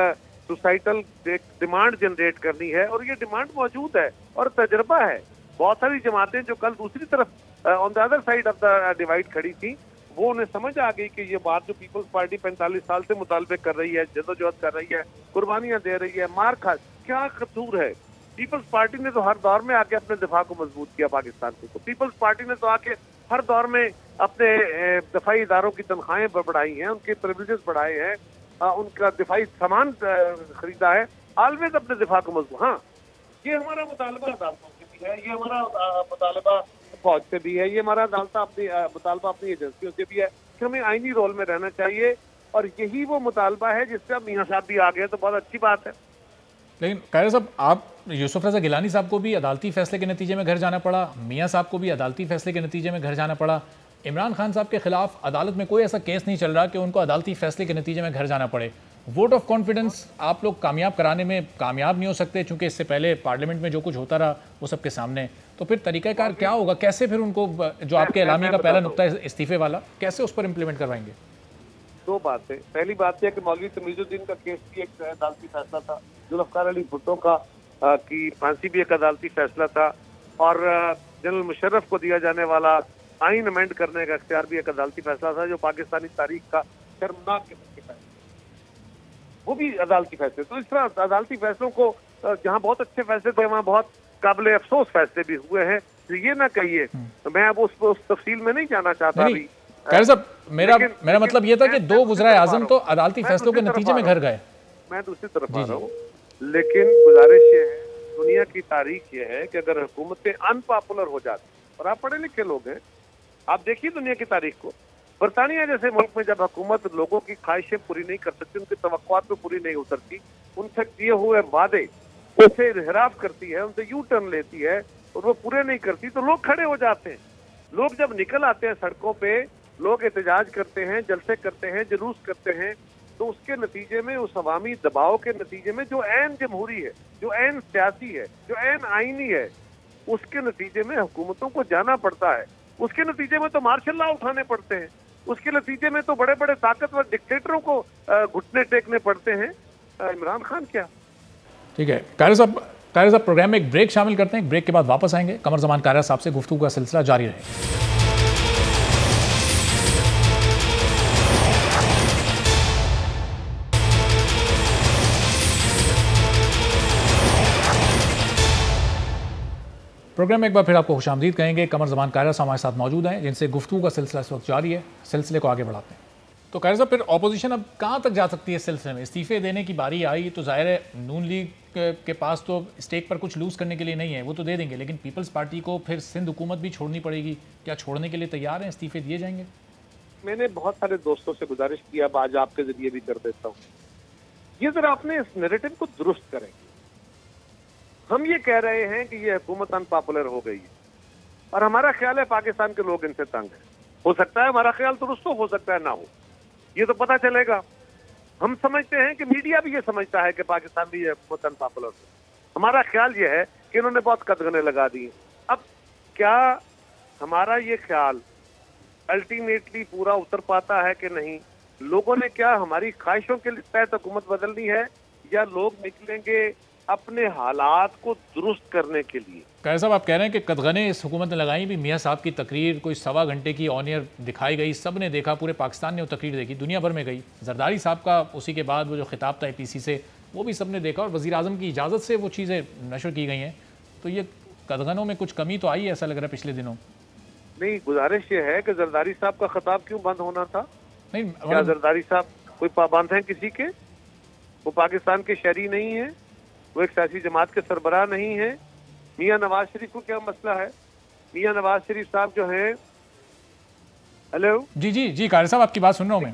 सोसाइटल एक डिमांड जनरेट करनी है, और ये डिमांड मौजूद है और तजर्बा है। बहुत सारी जमातें जो कल दूसरी तरफ on the other side of the divide खड़ी थी, वो उन्हें समझ आ गई कि ये बात जो पीपल्स पार्टी 45 साल से मुतालबे कर रही है, जदोजहद कर रही है, कुर्बानियां दे रही है, मार खा, क्या कसूर है? पीपल्स पार्टी ने तो हर दौर में आके अपने दिफा को मजबूत किया पाकिस्तान को। पीपल्स पार्टी ने तो आके हर दौर में अपने दफाई इदारों की तनख्वाहें बढ़ाई हैं, उनके प्रिविलेजेस बढ़ाए हैं, उनका दिफाई सामान खरीदा है, ऑलवेज अपने दिफा को मजबूत। हाँ, ये हमारा मुतालबा अदालतों से भी है, ये हमारा मुतालबा फौज से भी है, ये हमारा मुतालबा अपनी एजेंसियों से भी है कि हमें आईनी रोल में रहना चाहिए, और यही वो मुतालबा है जिससे अब मियाँ साहब भी आ गए, तो बहुत अच्छी बात है। लेकिन कायरा साहब, आप यूसुफ रज़ा गिलानी साहब को भी अदालती फैसले के नतीजे में घर जाना पड़ा, मियाँ साहब को भी अदालती फैसले के नतीजे में घर जाना पड़ा। इमरान खान साहब के खिलाफ अदालत में कोई ऐसा केस नहीं चल रहा कि उनको अदालती फैसले के नतीजे में घर जाना पड़े। वोट ऑफ कॉन्फिडेंस आप लोग कामयाब कराने में कामयाब नहीं हो सकते, चूंकि इससे पहले पार्लियामेंट में जो कुछ होता रहा वो सबके सामने, तो फिर तरीक़ाकार क्या होगा? कैसे फिर उनको जो आपके एलामिया का पहला नुक्ता है इस्तीफे वाला, कैसे उस पर इम्प्लीमेंट करवाएंगे? 2 बातें। पहली बात यह कि मौलवी तमीजुद्दीन का केस भी एक अदालती फैसला था, जुल्फ़िकार अली भुट्टो का की फांसी भी एक अदालती फैसला था, और जनरल मुशर्रफ को दिया जाने वाला आइन अमेंड करने का इख्तियार भी एक अदालती फैसला था, जो पाकिस्तानी तारीख का शर्मनाक किस्म के फैसले, वो भी अदालती फैसले। तो इस तरह अदालती फैसलों को, जहाँ बहुत अच्छे फैसले थे वहाँ बहुत काबिल अफसोस फैसले भी हुए हैं, तो ये ना कहिए। तो मैं अब उस तफसील में नहीं जाना चाहता अभी। खैर साहब, मेरा मतलब ये था कि 2 वज़ीर आज़म तो अदालती फैसलों के नतीजे में घर गए। मैं दूसरी तरफ आ रहा हूँ, लेकिन गुजारिश ये है, दुनिया की तारीख ये है कि अगर हुकूमतें अनपॉपुलर हो जाती, और आप पढ़े लिखे लोग हैं, आप देखिए दुनिया की तारीख को, बरतानिया जैसे मुल्क में जब हुकूमत लोगों की ख्वाहिशें पूरी नहीं कर सकती, उनकी तवक्कुआत पे पूरी नहीं उतरती, उनसे दिए हुए वादे उनसे इनहिराफ करती है, उनसे यू टर्न लेती है और वो पूरे नहीं करती, तो लोग खड़े हो जाते हैं। लोग जब निकल आते हैं सड़कों पे, लोग एहतजाज करते हैं, जलसे करते हैं, जुलूस करते हैं, तो उसके नतीजे में, उस अवामी दबाव के नतीजे में, जो ऐन जमहूरी है, जो ऐन सियासी है, जो ऐन आईनी है, उसके नतीजे में हुकूमतों को जाना पड़ता है। उसके नतीजे में तो मार्शल लॉ उठाने पड़ते हैं, उसके नतीजे में तो बड़े बड़े ताकतवर डिक्टेटरों को घुटने टेकने पड़ते हैं। इमरान खान क्या? ठीक है कायरा साहब, प्रोग्राम में एक ब्रेक शामिल करते हैं, ब्रेक के बाद वापस आएंगे। कमर ज़मान कायरा साहब से गुफ्तगू का सिलसिला जारी रहेगा। प्रोग्राम में एक बार फिर आपको खुशामदीद कहेंगे। कमर ज़मान कायरा साहब हमारे साथ मौजूद हैं, जिनसे गुफ्तगू का सिलसिला इस वक्त जारी है। सिलसिले को आगे बढ़ाते हैं। तो कायरा साहब, फिर ऑपोजिशन अब कहाँ तक जा सकती है इस सिलसिले में? इस्तीफे देने की बारी आई तो जाहिर है नून लीग के पास तो स्टेक पर कुछ लूज़ करने के लिए नहीं है, वो तो दे देंगे, लेकिन पीपल्स पार्टी को फिर सिंध हुकूमत भी छोड़नी पड़ेगी। क्या छोड़ने के लिए तैयार हैं? इस्तीफे दिए जाएंगे? मैंने बहुत सारे दोस्तों से गुजारिश की, अब आज आपके जरिए भी कर देता हूँ, ये जरा अपने इस नैरेटिव को दुरुस्त करें। हम ये कह रहे हैं कि ये हुकूमत अनपॉपुलर हो गई है, और हमारा ख्याल है पाकिस्तान के लोग इनसे तंग हैं। हो सकता है हमारा ख्याल दुरुस्त हो सकता है ना हो, ये तो पता चलेगा। हम समझते हैं कि मीडिया भी ये समझता है कि पाकिस्तान भी ये अनपॉपुलर है। हमारा ख्याल ये है कि इन्होंने बहुत कदगने लगा दी। अब क्या हमारा ये ख्याल अल्टीमेटली पूरा उतर पाता है कि नहीं? लोगों ने क्या हमारी ख्वाहिशों के तहत हुकूमत बदलनी है, या लोग निकलेंगे अपने हालात को दुरुस्त करने के लिए? कायर साहब, आप कह रहे हैं कि कदगने इस हुकूमत ने लगाई भी। मियाँ साहब की तकरीर कोई 1.25 घंटे की ऑन एयर दिखाई गई, सब ने देखा, पूरे पाकिस्तान ने वो तकरीर देखी, दुनिया भर में गई। जरदारी साहब का उसी के बाद वो जो खिताब था APC से, वो भी सब ने देखा, और वज़ीर आज़म की इजाज़त से वो चीज़ें नशर की गई हैं। तो ये कदगनों में कुछ कमी तो आई है, ऐसा लग रहा है पिछले दिनों। नहीं, गुजारिश ये है कि जरदारी साहब का खिताब क्यों बंद होना था? नहीं, क्या जरदारी साहब कोई पाबंद है किसी के? वो पाकिस्तान के शहरी नहीं है, वो एक सियासी जमात के सरबराह नहीं है। मियाँ नवाज शरीफ को क्या मसला है? मियाँ नवाज शरीफ साहब जो हैं, हेलो जी जी जी कायर साहब, आपकी बात सुन रहा हूँ मैं।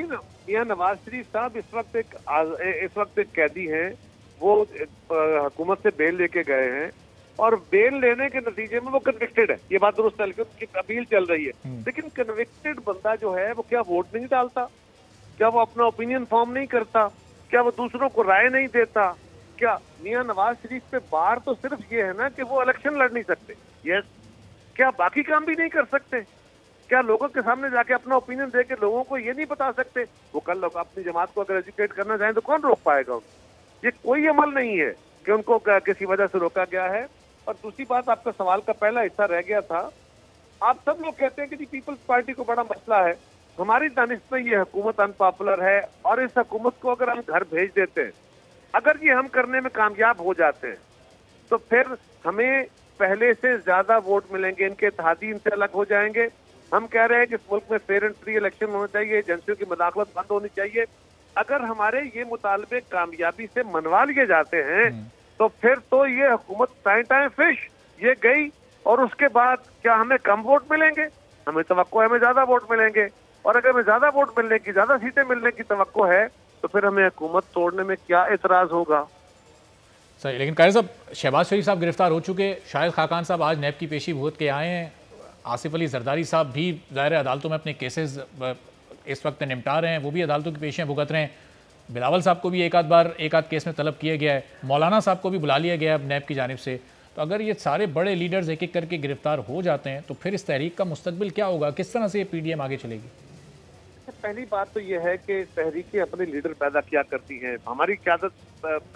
मियाँ नवाज शरीफ साहब इस वक्त एक कैदी हैं। वो हुकूमत से बेल लेके गए हैं, और बेल लेने के नतीजे में वो कन्विक्टेड है, ये बात दुरुस्त है, उनकी अपील चल रही है। लेकिन कन्विक्टेड बंदा जो है वो क्या वोट नहीं डालता? क्या वो अपना ओपिनियन फॉर्म नहीं करता? क्या वो दूसरों को राय नहीं देता? क्या मियाँ नवाज शरीफ पे बार तो सिर्फ ये है ना कि वो इलेक्शन लड़ नहीं सकते? यस। क्या बाकी काम भी नहीं कर सकते? क्या लोगों के सामने जाके अपना ओपिनियन दे के लोगों को ये नहीं बता सकते? वो कल लोग अपनी जमात को अगर एजुकेट करना चाहें तो कौन रोक पाएगा उनको? ये कोई अमल नहीं है कि उनको किसी वजह से रोका गया है। और दूसरी बात, आपका सवाल का पहला हिस्सा रह गया था। आप सब लोग कहते हैं कि जी पीपल्स पार्टी को बड़ा मसला है। हमारी दानिश में ये हुकूमत अनपॉपुलर है, और इस हुकूमत को अगर हम घर भेज देते हैं, अगर ये हम करने में कामयाब हो जाते हैं, तो फिर हमें पहले से ज्यादा वोट मिलेंगे, इनके इत्तेहादी इनसे अलग हो जाएंगे। हम कह रहे हैं कि इस मुल्क में फेयर एंड फ्री इलेक्शन होना चाहिए, एजेंसियों की मुदाखलत बंद होनी चाहिए। अगर हमारे ये मुतालबे कामयाबी से मनवा लिए जाते हैं, तो फिर तो ये हुकूमत टाइम फिश ये गई। और उसके बाद क्या हमें कम वोट मिलेंगे? हमें तवक्को है हमें ज्यादा वोट मिलेंगे, और अगर हमें ज्यादा वोट मिलने की, ज्यादा सीटें मिलने की तवक्को है, तो फिर हमें हुकूमत तोड़ने में क्या एतराज होगा? सही। लेकिन कायर साहब, शहबाज शरीफ साहब गिरफ्तार हो चुके, शाहिद खाकान साहब आज नैब की पेशी भुगत के आए हैं, आसिफ अली जरदारी साहब भी ज़ाहिर अदालतों में अपने केसेस इस वक्त निपटा रहे हैं, वो भी अदालतों की पेशियाँ भुगत रहे हैं। बिलावल साहब को भी एक आध केस में तलब किया गया है, मौलाना साहब को भी बुला लिया गया है अब नैब की जानिब से। तो अगर ये सारे बड़े लीडर्स एक एक करके गिरफ्तार हो जाते हैं, तो फिर इस तहरीक का मुस्तकबिल क्या होगा? किस तरह से ये PDM आगे चलेगी? पहली बात तो यह है कि तहरीकें अपने लीडर पैदा किया करती हैं। हमारी क़यादत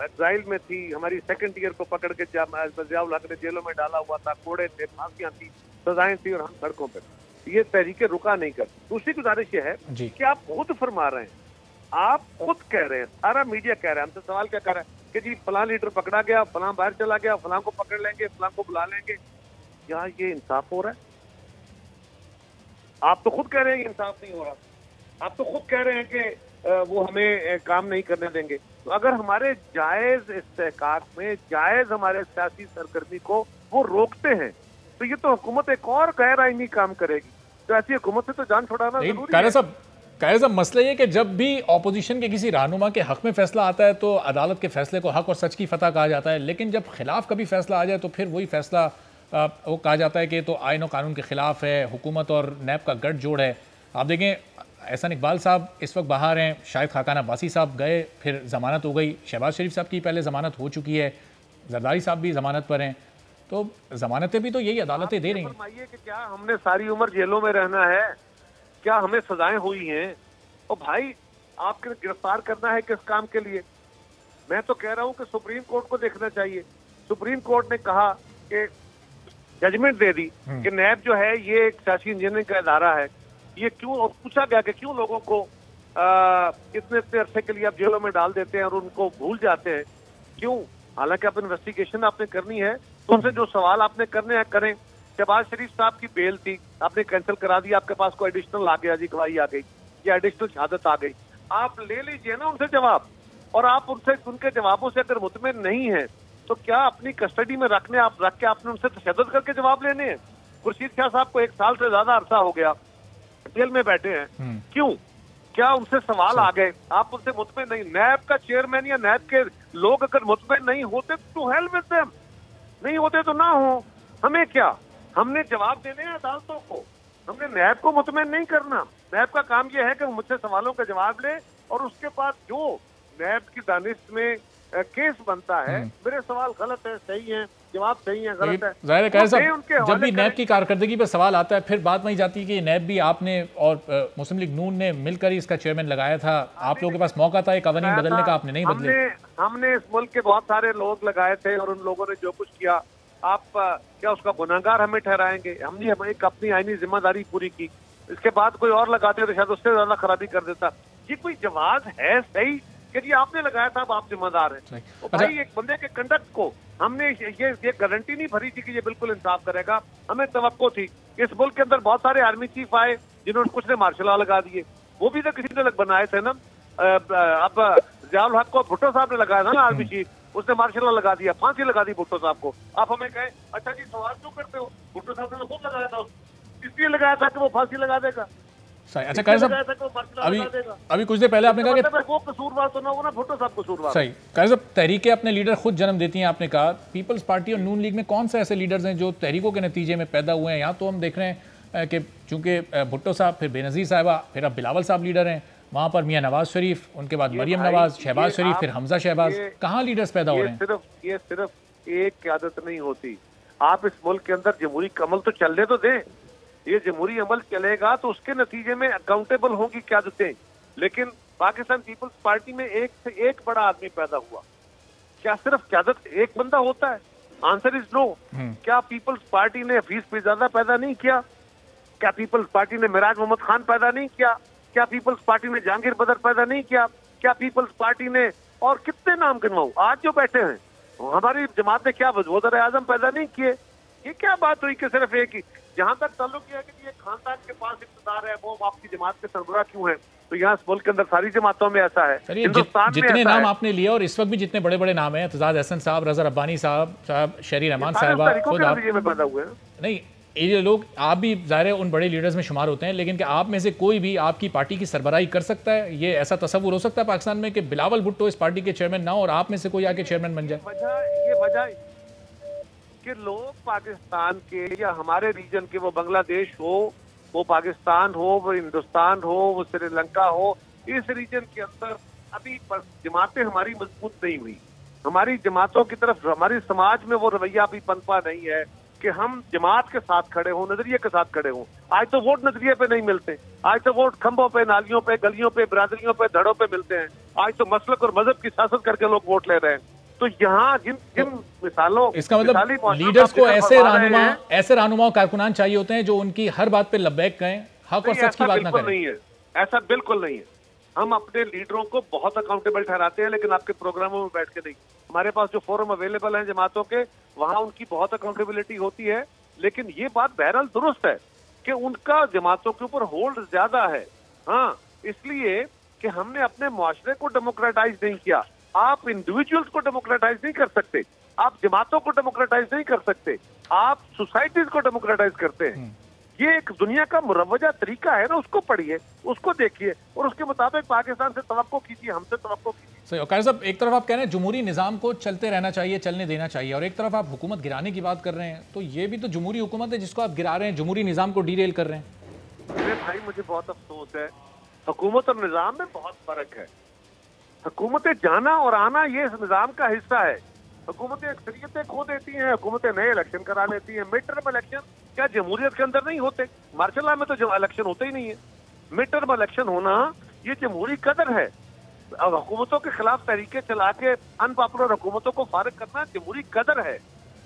एग्जाइल में थी, हमारी सेकंड ईयर को पकड़ के ज़ियाउल हक ने जेलों में डाला हुआ था, कोड़े थे, फांसियां थी, सजाएं थी, और हम सड़कों पर। ये तहरीकें रुका नहीं करती। दूसरी गुजारिश ये है कि आप खुद फरमा रहे हैं, आप खुद कह रहे हैं, सारा मीडिया कह रहा है, हमसे सवाल क्या कर रहा है कि जी फलां लीडर पकड़ा गया, फलां बाहर चला गया, फलां को पकड़ लेंगे, फलां को बुला लेंगे। क्या ये इंसाफ हो रहा है? आप तो खुद कह रहे हैं इंसाफ नहीं हो रहा। आप तो खुद कह रहे हैं कि वो हमें काम नहीं करने देंगे। तो अगर हमारे जायज इस्तेहकाक में, जायज हमारे सियासी सरगर्मी को वो रोकते हैं, तो ये तो हुकूमत एक और गैर आईनी काम करेगी। तो ऐसी हुकूमत से तो जान छुड़ाना जरूरी है। कायर साहब, मसला ये कि जब भी ऑपोजिशन के किसी रहनुमा के हक में फैसला आता है तो अदालत के फैसले को हक और सच की फतह कहा जाता है, लेकिन जब खिलाफ कभी फैसला आ जाए तो फिर वही फैसला वो कहा जाता है कि तो आईन और कानून के खिलाफ है, हुकूमत और नैब का गठजोड़ है। आप देखें, एहसान इकबाल साहब इस वक्त बाहर हैं, शाहिद खाकान अब्बासी साहब गए, फिर ज़मानत हो गई, शहबाज शरीफ साहब की पहले ज़मानत हो चुकी है, जरदारी साहब भी ज़मानत पर हैं। तो ज़मानतें भी तो यही अदालतें दे रही हैं। फरमाइए कि क्या हमने सारी उम्र जेलों में रहना है? क्या हमें सजाएं हुई हैं? और भाई, आपके गिरफ्तार करना है किस काम के लिए? मैं तो कह रहा हूं कि सुप्रीम कोर्ट को देखना चाहिए। सुप्रीम कोर्ट ने कहा कि जजमेंट दे दी कि नैब जो है ये एक सियासी इंजीनियरिंग का इदारा है। ये क्यों, और पूछा गया कि क्यों लोगों को इतने अरसे के लिए आप जेलों में डाल देते हैं और उनको भूल जाते हैं, क्यों? हालांकि आप इन्वेस्टिगेशन आपने करनी है, तो उनसे जो सवाल आपने करने हैं करें। शहबाज शरीफ साहब की बेल थी, आपने कैंसिल करा दी, आपके पास कोई एडिशनल आ गया जी, गवाही आ गई या एडिशनल शहादत आ गई, आप ले लीजिए ना उनसे जवाब। और आप उनसे, उनके जवाबों से अगर मुतमिन नहीं है, तो क्या अपनी कस्टडी में रख के आपने उनसे तशद्दुद करके जवाब लेने हैं? खुर्शीद शाह साहब को 1 साल से ज्यादा अरसा हो गया जेल में बैठे हैं, क्यों? क्या उनसे सवाल आ गए? आप उनसे मुतमिन नहीं। नैब का चेयरमैन या नैब के लोग अगर मुतमिन नहीं होते तो हेल विद देम, नहीं होते तो ना हो, हमें क्या? हमने जवाब देने हैं अदालतों को, हमने नैब को मुतमईन नहीं करना। नैब का काम यह है कि वो मुझसे सवालों का जवाब ले और उसके बाद जो नैब की दानिश में केस बनता है, मेरे सवाल गलत है, सही है, जवाब सही है, गलत है, जाहिर है कह साहब, जब भी नैब की कारकर्दगी पर सवाल आता है फिर बात वही जाती है कि नैब भी आपने और मुस्लिम लीग नून ने मिलकर ही इसका चेयरमैन लगाया था। आप लोगों के पास मौका था ये कवानीन बदलने का, आपने नहीं बदले। हमने इस मुल्क के बहुत सारे लोग लगाए थे और उन लोगों ने जो कुछ किया, आप क्या उसका गुनाहगार हमें ठहराएंगे? हमने एक अपनी आईनी जिम्मेदारी पूरी की, इसके बाद कोई और लगाते तो शायद उससे ज्यादा खराबी कर देता। ये कोई जवाब है सही कि जी आपने लगाया था, अब आप जिम्मेदार हैं? तो भाई एक बंदे के कंडक्ट को हमने ये गारंटी नहीं भरी थी कि ये बिल्कुल इंसाफ करेगा। हमें तवक्को थी। इस मुल्क के अंदर बहुत सारे आर्मी चीफ आए जिन्होंने कुछ ने मार्शल लॉ लगा दिए, वो भी तो किसी ने बनाए थे ना। अब ज़ियाउल हक को भुट्टो साहब ने लगाया था ना आर्मी चीफ, उसने मार्शल लॉ लगा दिया, फांसी लगा दी भुट्टो साहब को। आप हमें कहें अच्छा जी सवाल क्यों करते हो? भुट्टो साहब ने खुद लगाया था, इसलिए लगाया था कि वो फांसी लगा देगा। अच्छा कारी साहब, अभी कुछ देर पहले आपने कहा कि वो कसूरवार तो ना हो ना, भुट्टो साहब कसूरवार। सही कारी साहब, तहरीकें अपने लीडर खुद जन्म देती हैं। आपने कहा पीपल्स पार्टी और नून लीग में कौन से ऐसे लीडर्स हैं जो तहरीकों के नतीजे में पैदा हुए हैं? यहाँ तो हम देख रहे हैं कि चूंकि भुट्टो साहब, फिर बेनज़ीर साहिबा, फिर अब बिलावल साहब लीडर हैं, वहाँ पर मियाँ नवाज शरीफ, उनके बाद मरियम नवाज, शहबाज शरीफ, फिर हमजा शहबाज। कहाँ लीडर्स पैदा हो रहे हैं? ये सिर्फ एक क़यादत नहीं होती। आप इस मुल्क के अंदर जमहूरी अमल तो चलने तो दें। ये जमहूरी अमल चलेगा तो उसके नतीजे में अकाउंटेबल होंगी क़यादतें। लेकिन पाकिस्तान पीपल्स पार्टी में एक से एक बड़ा आदमी पैदा हुआ। क्या सिर्फ क़यादत एक बंदा होता है? Answer is no. क्या पीपल्स पार्टी ने हफीज पिरजादा पैदा नहीं किया? क्या पीपल्स पार्टी ने मिराज मोहम्मद खान पैदा नहीं किया? क्या पीपल्स पार्टी ने जहांगीर बदर पैदा नहीं किया? क्या पीपल्स पार्टी ने, और कितने नाम गिनवाऊं आज जो बैठे हैं, हमारी जमात ने क्या वज़ीर आज़म पैदा नहीं किए? ये क्या बात हुई कि सिर्फ एक ही? जहां तक ताल्लुक है कि ये खानदान के पास इक़्तिदार है, वो आपकी जमात के सरबराह क्यों है? तो यहाँ इस मुल्क के अंदर सारी जमातों में ऐसा है, हिंदुस्तान में जितने नाम आपने लिए और इस वक्त भी जितने बड़े बड़े नाम हैं, एतजाज अहसन साहब, रज़ा रब्बानी साहब, शहरी रहमान साहिबा, खुद आप पैदा हुए हैं। नहीं, ये लोग, आप भी ज़ाहिर है उन बड़े लीडर्स में शुमार होते हैं, लेकिन क्या आप में से कोई भी आपकी पार्टी की सरबराही कर सकता है? ये ऐसा तस्वुर हो सकता है पाकिस्तान में कि बिलावल भुट्टो इस पार्टी के चेयरमैन ना हो और आप में से कोई आके चेयरमैन बन जाए? ये वजह कि लोग पाकिस्तान के या हमारे रीजन के, वो बांग्लादेश हो, वो पाकिस्तान हो, वो हिंदुस्तान हो, वो श्रीलंका हो, इस रीजन के अंदर अभी जमातें हमारी मजबूत नहीं हुई। हमारी जमातों की तरफ, हमारी समाज में वो रवैया अभी पनपा नहीं है कि हम जमात के साथ खड़े हों, नजरिए के साथ खड़े हों। आज तो वोट नजरिए पे नहीं मिलते, आज तो वोट खंभों पे, नालियों पे, गलियों पे, बिरादरियों पे, धड़ों पे मिलते हैं। आज तो मसलक और मजहब की सियासत करके लोग वोट ले रहे हैं। तो यहाँ जिन मिसालों, इसका मतलब लीडर्स को ऐसे रहनुमा कारकुनान चाहिए होते हैं जो उनकी हर बात पे लब्बैक कहें, हक और सच की बात ना करें। नहीं है, ऐसा बिल्कुल नहीं है। हम अपने लीडरों को बहुत अकाउंटेबल ठहराते हैं, लेकिन आपके प्रोग्रामों में बैठ के नहीं। हमारे पास जो फोरम अवेलेबल हैं जमातों के, वहाँ उनकी बहुत अकाउंटेबिलिटी होती है। लेकिन ये बात बहरहाल दुरुस्त है कि उनका जमातों के ऊपर होल्ड ज्यादा है। हाँ, इसलिए कि हमने अपने मुआशरे को डेमोक्रेटाइज नहीं किया। आप इंडिविजुअल्स को डेमोक्रेटाइज नहीं कर सकते, आप जमातों को डेमोक्रेटाइज नहीं कर सकते, आप सोसाइटीज को डेमोक्रेटाइज करते हैं। ये एक दुनिया का मुरव्वजा तरीका है ना, उसको पढ़िए, उसको देखिए और उसके मुताबिक पाकिस्तान से तवक्को कीजिए, हमसे तवक्को कीजिए। सही। कारी साहब, एक तरफ आप कह रहे हैं जमहूरी निज़ाम को चलते रहना चाहिए, चलने देना चाहिए, और एक तरफ आप हुकूमत गिराने की बात कर रहे हैं। तो ये भी तो जमहूरी हुकूमत है जिसको आप गिरा रहे हैं, जमहूरी निज़ाम को डीरेल कर रहे हैं। अरे भाई, मुझे बहुत अफसोस है, हुकूमत और निज़ाम में बहुत फर्क है। हुकूमतें जाना और आना ये इस निज़ाम का हिस्सा है। हुकूमतें अक्सरियतें खो देती हैं, हुकूमतें नए इलेक्शन करा लेती हैं। मिड टर्म इलेक्शन क्या जमहूरियत के अंदर नहीं होते? मार्शल लॉ में तो इलेक्शन होते ही नहीं है। मिड टर्म इलेक्शन होना ये जमहूरी कदर है। अब हुकूमतों के खिलाफ तरीके चला के अनपॉपुलर हुकूमतों को फारिग करना जमहूरी कदर है।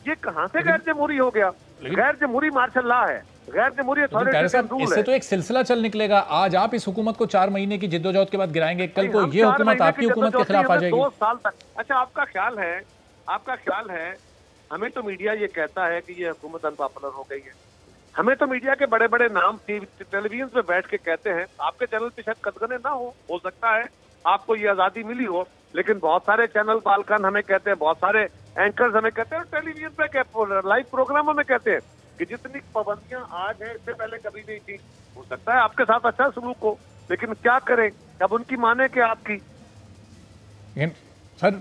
ये कहाँ से गैर जमहूरी हो गया? गैर जमहूरी मार्शल लॉ है, गैर जमहूरी अथॉरिटेटिव रूल है। इससे तो एक सिलसिला चल निकलेगा। आज आप इस हुकूमत को 4 महीने की जिद्दोजहद के बाद गिराएंगे, कल को ये हुकूमत आपकी हुकूमत के खिलाफ आ जाएगी। 2 साल तक। अच्छा, आपका ख्याल है हमें तो मीडिया ये कहता है कि ये हुकूमत अनपॉपुलर हो गई है। हमें तो मीडिया के बड़े बड़े नाम टेलीविजन पे बैठ के कहते हैं, आपके चैनल पे शायद कदगने ना हो सकता है आपको ये आजादी मिली हो, लेकिन बहुत सारे चैनल बालकन हमें कहते हैं, बहुत सारे एंकर्स हमें कहते हैं, टेलीविजन पे लाइव प्रोग्रामों में कहते हैं कि जितनी पाबंदियां आज है इससे पहले कभी नहीं थी। हो सकता है आपके साथ अच्छा सलूक हो, लेकिन क्या करें, अब उनकी माने कि आपकी। सर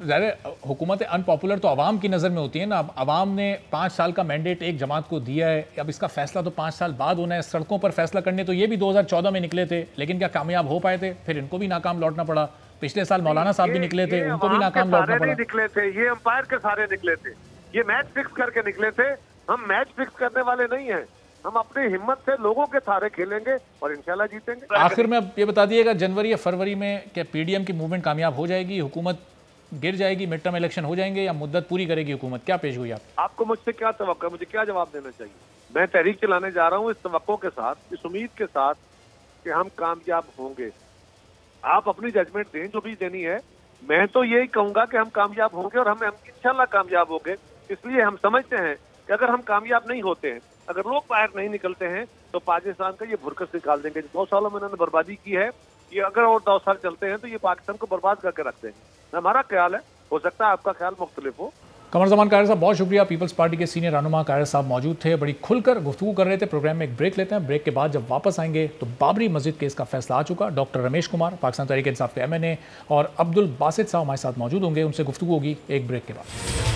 ज़ाहिर हुकूमत अनपॉपुलर तो आवाम की नज़र में होती है ना। अब आवाम ने 5 साल का मैंडेट एक जमात को दिया है, अब इसका फैसला तो 5 साल बाद होना है। सड़कों पर फैसला करने तो ये भी 2014 में निकले थे, लेकिन क्या कामयाब हो पाए थे? फिर इनको भी नाकाम लौटना पड़ा। पिछले साल मौलाना साहब भी निकले थे, उनको भी नाकाम लौटना पड़ा। निकले थे, ये अंपायर के सारे निकले थे, ये मैच फिक्स करके निकले थे। हम मैच फिक्स करने वाले नहीं हैं, हम अपनी हिम्मत से लोगों के थारे खेलेंगे और इंशाल्लाह जीतेंगे। आखिर में अब ये बता दिएगा, जनवरी या फरवरी में क्या पीडीएम की मूवमेंट कामयाब हो जाएगी, हुकूमत गिर जाएगी, मिड टर्म इलेक्शन हो जाएंगे या मुद्दत पूरी करेगी हुकूमत? क्या पेश हुई आपको मुझसे क्या तवक्को, मुझे क्या जवाब देना चाहिए? मैं तहरीक चलाने जा रहा हूँ इस तवक्को के साथ, इस उम्मीद के साथ कि हम कामयाब होंगे। आप अपनी जजमेंट दें जो भी देनी है। मैं तो यही कहूंगा कि हम कामयाब होंगे और हम इंशाल्लाह कामयाब होंगे। इसलिए हम समझते हैं कि अगर हम कामयाब नहीं होते हैं, अगर लोग बाहर नहीं निकलते हैं, तो पाकिस्तान का ये भुरकस निकाल देंगे। 2 सालों में इन्होंने बर्बादी की है, ये अगर और 2 साल चलते हैं तो ये पाकिस्तान को बर्बाद करके रख देंगे। हमारा ख्याल है, हो सकता है आपका ख्याल मुख्तलिफ हो। कमर ज़मान कायर साहब बहुत शुक्रिया। पीपल्स पार्टी के सीनियर रहनुमा कायर साहब मौजूद थे, बड़ी खुलकर गुफ्तगू कर रहे थे। प्रोग्राम में एक ब्रेक लेते हैं, ब्रेक के बाद जब वापस आएंगे तो बाबरी मस्जिद केस का फैसला आ चुका। डॉक्टर रमेश कुमार पाकिस्तान तहरीक इंसाफ के MNA और अब्दुल बासित साहब हमारे साथ मौजूद होंगे, उनसे गुफ्तगू होगी एक ब्रेक के बाद।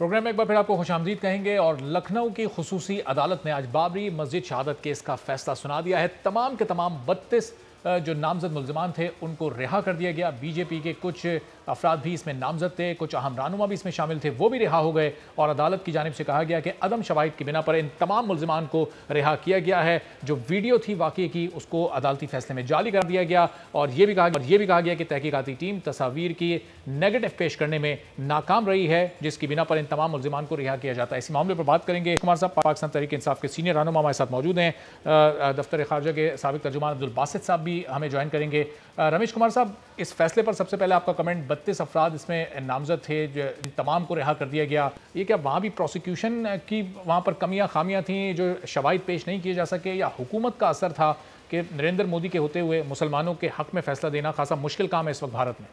प्रोग्राम में एक बार फिर आपको खुशामदीद कहेंगे। और लखनऊ की खुसूसी अदालत ने आज बाबरी मस्जिद शहादत केस का फैसला सुना दिया है। तमाम के तमाम 32 जो नामजद मुल्ज़िमान थे उनको रिहा कर दिया गया। बीजेपी के कुछ अफराद भी इसमें नामजद थे, कुछ अहम रहनुमा भी इसमें शामिल थे, वो भी रिहा हो गए। और अदालत की जानिब से कहा गया कि अदम शवाहिद की बिना पर इन तमाम मुल्ज़िमान को रिहा किया गया है। जो वीडियो थी वाक़ई की, उसको अदालती फैसले में जाली कर दिया गया। और ये भी कहा गया कि तहकीकाती टीम तस्वीर की नेगेटिव पेश करने में नाकाम रही है, जिसकी बिना पर इन तमाम मुल्ज़िमान को रिहा किया जाता है। इसी मामले पर बात करेंगे। कुमार साहब पाकिस्तान तहरीक इंसाफ के सीनियर रहनुमा हमारे साथ मौजूद हैं। दफ्तर खारजा के साबिक तर्जुमान अब्दुल बासित साहब भी हमें ज्वाइन करेंगे। रमेश कुमार साहब, इस फैसले पर सबसे पहले आपका कमेंट। 32 अफराद इसमें नामजद थे, जो तमाम को रिहा कर दिया गया। ये क्या वहाँ भी प्रोसिक्यूशन की वहाँ पर कमियाँ खामियाँ थी जो शवाहिद पेश नहीं किए जा सके, या हुकूमत का असर था कि नरेंद्र मोदी के होते हुए मुसलमानों के हक में फैसला देना खासा मुश्किल काम है इस वक्त भारत में?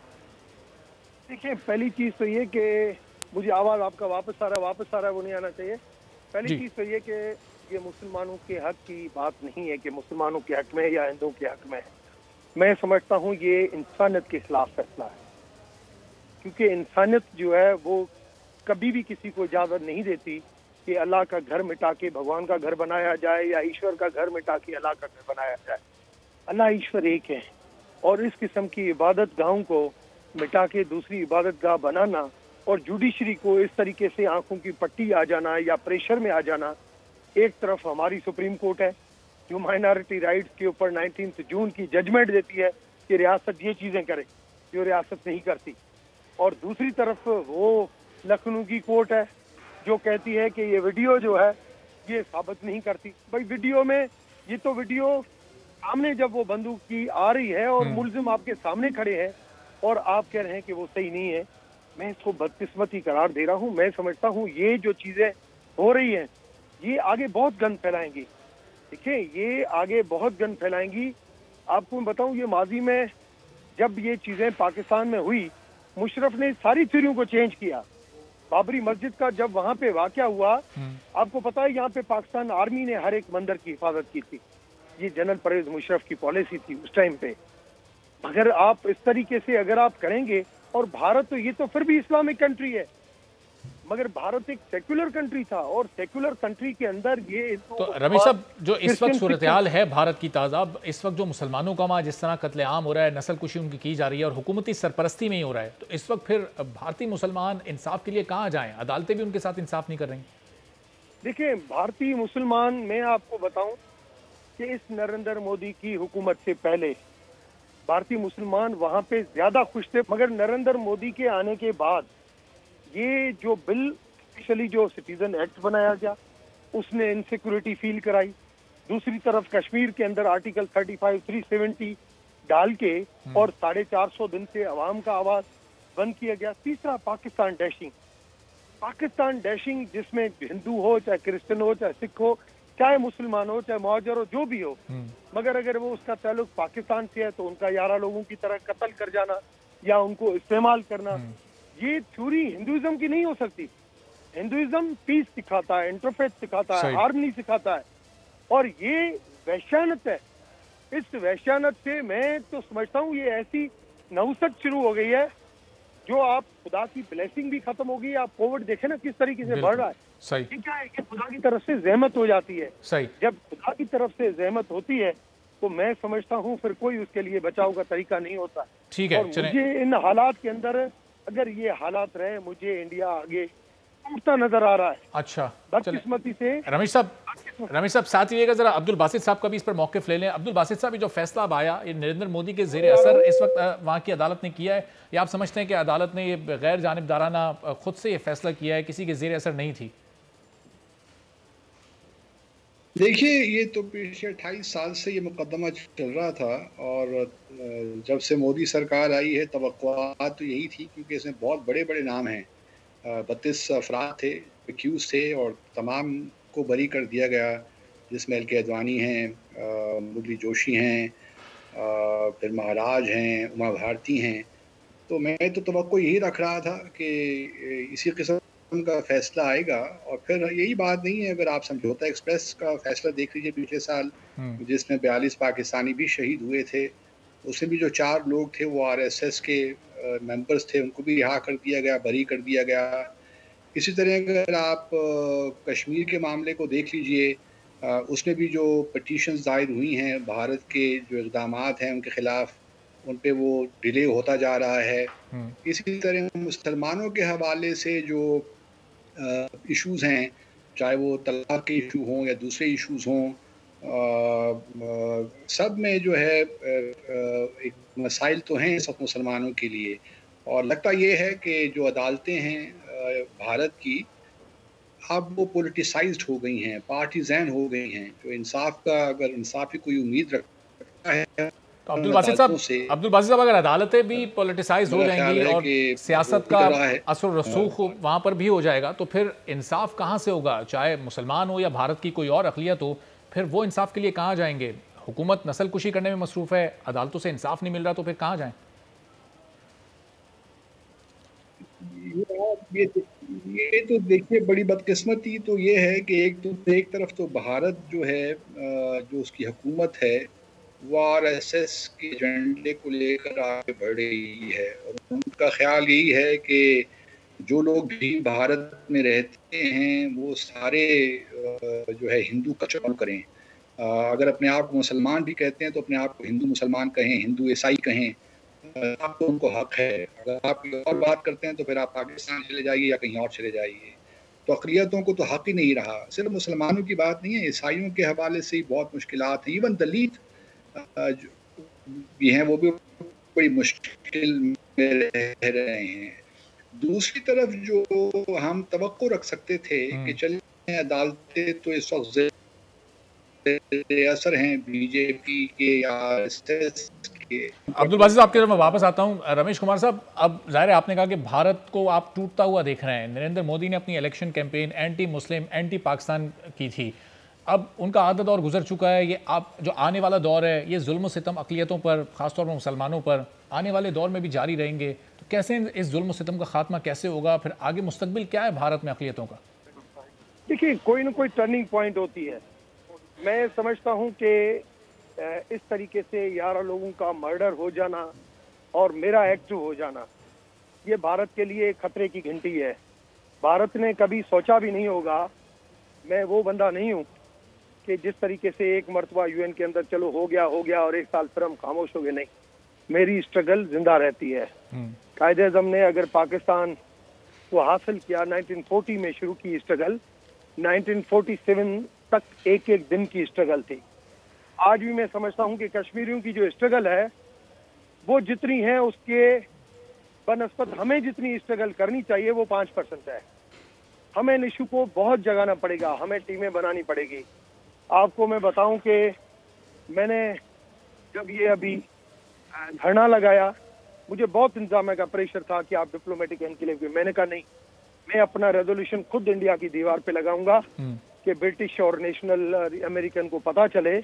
देखिए, पहली चीज़ तो ये कि मुझे आवाज़ आपका वापस आ रहा है, वो नहीं आना चाहिए। पहली चीज़ तो ये कि ये मुसलमानों के हक की बात नहीं है कि मुसलमानों के हक में है या हिंदुओं के हक में है। मैं समझता हूँ ये इंसानियत के खिलाफ फैसला है, क्योंकि इंसानियत जो है वो कभी भी किसी को इजाज़त नहीं देती कि अल्लाह का घर मिटा के भगवान का घर बनाया जाए या ईश्वर का घर मिटा के अल्लाह का घर बनाया जाए। अल्लाह ईश्वर एक है, और इस किस्म की इबादत गाहों को मिटा के दूसरी इबादत गाह बनाना और जुडिशरी को इस तरीके से आंखों की पट्टी आ जाना या प्रेशर में आ जाना। एक तरफ हमारी सुप्रीम कोर्ट है जो माइनॉरिटी राइट्स के ऊपर 19 जून की जजमेंट देती है कि रियासत ये चीज़ें करे जो रियासत नहीं करती, और दूसरी तरफ वो लखनऊ की कोर्ट है जो कहती है कि ये वीडियो जो है ये साबित नहीं करती। भाई वीडियो में, ये तो वीडियो सामने जब वो बंदूक की आ रही है और मुल्जिम आपके सामने खड़े हैं और आप कह रहे हैं कि वो सही नहीं है, मैं इसको बदकिस्मती करार दे रहा हूँ। मैं समझता हूँ ये जो चीज़ें हो रही हैं ये आगे बहुत गंद फैलाएंगी। देखिए, ये आगे बहुत गंद फैलाएंगी। आपको मैं बताऊँ, ये माजी में जब ये चीज़ें पाकिस्तान में हुई, मुशर्रफ ने सारी थ्योरियों को चेंज किया। बाबरी मस्जिद का जब वहाँ पे वाक़या हुआ, आपको पता है यहाँ पे पाकिस्तान आर्मी ने हर एक मंदिर की हिफाजत की थी। ये जनरल परवेज मुशर्रफ की पॉलिसी थी उस टाइम पे। अगर आप इस तरीके से अगर आप करेंगे, और भारत तो ये तो फिर भी इस्लामिक कंट्री है, मगर भारत एक सेक्युलर कंट्री था, और सेक्युलर कंट्री के अंदर ये तो रमेश साहब, जो इस वक्त सूरत हाल है भारत की ताज़ा, इस वक्त जो मुसलमानों का वहाँ जिस तरह कत्लेआम हो रहा है, नस्ल कुशी उनकी की जा रही है और हुकूमती सरपरस्ती में ही हो रहा है, तो इस वक्त फिर भारतीय मुसलमान इंसाफ के लिए कहाँ जाएं? अदालतें भी उनके साथ इंसाफ नहीं कर रही। देखिए, भारतीय मुसलमान, मैं आपको बताऊं कि इस नरेंद्र मोदी की हुकूमत से पहले भारतीय मुसलमान वहाँ पे ज्यादा खुश थे, मगर नरेंद्र मोदी के आने के बाद ये जो बिल, स्पेशली जो सिटीजन एक्ट बनाया गया, उसने इनसिक्योरिटी फील कराई। दूसरी तरफ कश्मीर के अंदर आर्टिकल 35, 370 डाल के और 450 दिन से अवाम का आवाज बंद किया गया। तीसरा पाकिस्तान डैशिंग जिसमें हिंदू हो चाहे क्रिश्चियन हो चाहे सिख हो, चाहे मुसलमान हो चाहे मुहाजिर हो जो भी हो, मगर अगर वो उसका ताल्लुक पाकिस्तान से है तो उनका 11 लोगों की तरह कत्ल कर जाना या उनको इस्तेमाल करना, ये थ्योरी हिंदुइज्म की नहीं हो सकती। हिंदुइज्म पीस सिखाता है, इंटरफेथ सिखाता है, हार्मनी सिखाता है, और ये वैश्यानत है। इस वैश्यानत से मैं तो समझता हूँ ये ऐसी नहुसत शुरू हो गई है जो आप खुदा की ब्लेसिंग भी खत्म हो गई। आप कोविड देखे ना किस तरीके से बढ़ रहा है। सही। ये क्या है कि खुदा की तरफ से जहमत हो जाती है। सही। जब खुदा की तरफ से जहमत होती है तो मैं समझता हूँ फिर कोई उसके लिए बचाव का तरीका नहीं होता। ठीक है, और मुझे इन हालात के अंदर अगर ये हालात रहे, मुझे इंडिया आगे टूटता नजर आ रहा है। अच्छा, बदकिस्मती से रमेश साहब साथ ही जरा अब्दुल बासित साहब का भी इस पर मौक़िफ़ ले लें। अब्दुल बासित साहब, ये जो फैसला अब आया, ये नरेंद्र मोदी के ज़ेर असर इस वक्त वहाँ की अदालत ने किया है, या आप समझते हैं कि अदालत ने ये गैर जानिबदाराना खुद से ये फैसला किया है, किसी के ज़ेर असर नहीं थी? देखिए, ये तो पिछले 28 साल से ये मुकदमा चल रहा था, और जब से मोदी सरकार आई है तवक्कुआत तो यही थी, क्योंकि इसमें बहुत बड़े बड़े नाम हैं। 32 अफराद थे, एक्यूज थे, और तमाम को बरी कर दिया गया, जिसमें एल के अडवाणी हैं, मुरली जोशी हैं, फिर महाराज हैं, उमा भारती हैं। तो मैं तो तवक्को यही रख रहा था कि इसी किस्म का फैसला आएगा। और फिर यही बात नहीं है, अगर आप समझौता एक्सप्रेस का फैसला देख लीजिए पिछले साल, जिसमें 42 पाकिस्तानी भी शहीद हुए थे, उसमें भी जो 4 लोग थे वो RSS के मेंबर्स थे, उनको भी रिहा कर दिया गया, बरी कर दिया गया। इसी तरह अगर आप कश्मीर के मामले को देख लीजिए, उसमें भी जो पटिशन्स दायर हुई हैं, भारत के जो इक़दामात हैं उनके ख़िलाफ़, उन पे वो डिले होता जा रहा है। इसी तरह मुसलमानों के हवाले से जो इश्यूज़ हैं, चाहे वो तलाक़ के इशू हों या दूसरे इश्यूज़ हों, सब में जो है एक मसाइल तो हैं सब मुसलमानों के लिए। और लगता ये है कि जो अदालतें हैं भारत की, अब वो पॉलिटिसाइज्ड हो गई हैं, पार्टीज़न हो गई हैं। जो इंसाफ का, अगर इंसाफ की कोई उम्मीद रखता है तो अब्दुल बासित साहब, अगर अदालतें भी पॉलिटिसाइज हो जाएंगी और सियासत का असर रसूख वहाँ पर भी हो जाएगा, तो फिर इंसाफ कहाँ से होगा? चाहे मुसलमान हो या भारत की कोई और अक़लियत हो, फिर वो इंसाफ के लिए कहाँ जाएंगे? हुकूमत नस्ल कुशी करने में मसरूफ़ है, अदालतों से इंसाफ नहीं मिल रहा, तो फिर कहाँ जाएं? ये तो देखिए, बड़ी बदकिस्मती तो ये है कि एक तरफ तो भारत जो है, जो उसकी हुकूमत है, वो RSS के एजेंडे को लेकर आगे बढ़ रही है, और उनका ख्याल यही है कि जो लोग भी भारत में रहते हैं वो सारे जो है हिंदू कल्चर करें। अगर अपने आप को मुसलमान भी कहते हैं तो अपने आप को हिंदू मुसलमान कहें, हिंदू ईसाई कहें, आपको उनको हक है। अगर आप और बात करते हैं तो फिर आप पाकिस्तान चले जाइए या कहीं और चले जाइए। तो अक़लियतों को तो हक ही नहीं रहा। सिर्फ मुसलमानों की बात नहीं है, ईसाइयों के हवाले से ही बहुत मुश्किलात हैं। इवन दलित भी हैं, वो भी बड़ी मुश्किल में रह रहे हैं। दूसरी तरफ जो हम तवक्को रख सकते थे कि चलिए अदालतें तो इस वक्त असर हैं बीजेपी के या RSS के। अब्दुल बासित, आपके तरफ मैं वापस आता हूँ। रमेश कुमार साहब, अब जाहिर है आपने कहा कि भारत को आप टूटता हुआ देख रहे हैं। नरेंद्र मोदी ने अपनी election campaign anti Muslim, anti Pakistan की थी, अब उनका आधा दौर गुजर चुका है। ये आप जो आने वाला दौर है, ये जुल्म सितम अक़लियतों पर, ख़ासतौर पर मुसलमानों पर, आने वाले दौर में भी जारी रहेंगे। तो कैसे इस जुल्म सितम का खात्मा कैसे होगा? फिर आगे मुस्तकबिल क्या है भारत में अक़लियतों का? देखिए, कोई ना कोई टर्निंग पॉइंट होती है। मैं समझता हूँ कि इस तरीके से 11 लोगों का मर्डर हो जाना और मेरा एक्टिव हो जाना, ये भारत के लिए खतरे की घंटी है। भारत ने कभी सोचा भी नहीं होगा, मैं वो बंदा नहीं हूँ कि जिस तरीके से एक मरतबा UN के अंदर चलो हो गया और एक साल फिर हम खामोश हो गए। नहीं, मेरी स्ट्रगल जिंदा रहती है। कायदे आज़म ने अगर पाकिस्तान को हासिल किया, 1940 में शुरू की स्ट्रगल, 1947 तक एक एक दिन की स्ट्रगल थी। आज भी मैं समझता हूं कि कश्मीरियों की जो स्ट्रगल है वो जितनी है उसके बनस्पत हमें जितनी स्ट्रगल करनी चाहिए वो 5% है। हमें इशू को बहुत जगाना पड़ेगा, हमें टीमें बनानी पड़ेगी। आपको मैं बताऊं कि मैंने जब ये अभी धरना लगाया, मुझे बहुत इंतजाम का प्रेशर था कि आप डिप्लोमेटिक एनक्लेव के। मैंने कहा नहीं, मैं अपना रेजोल्यूशन खुद इंडिया की दीवार पे लगाऊंगा कि कि ब्रिटिश और नेशनल अमेरिकन को पता चले,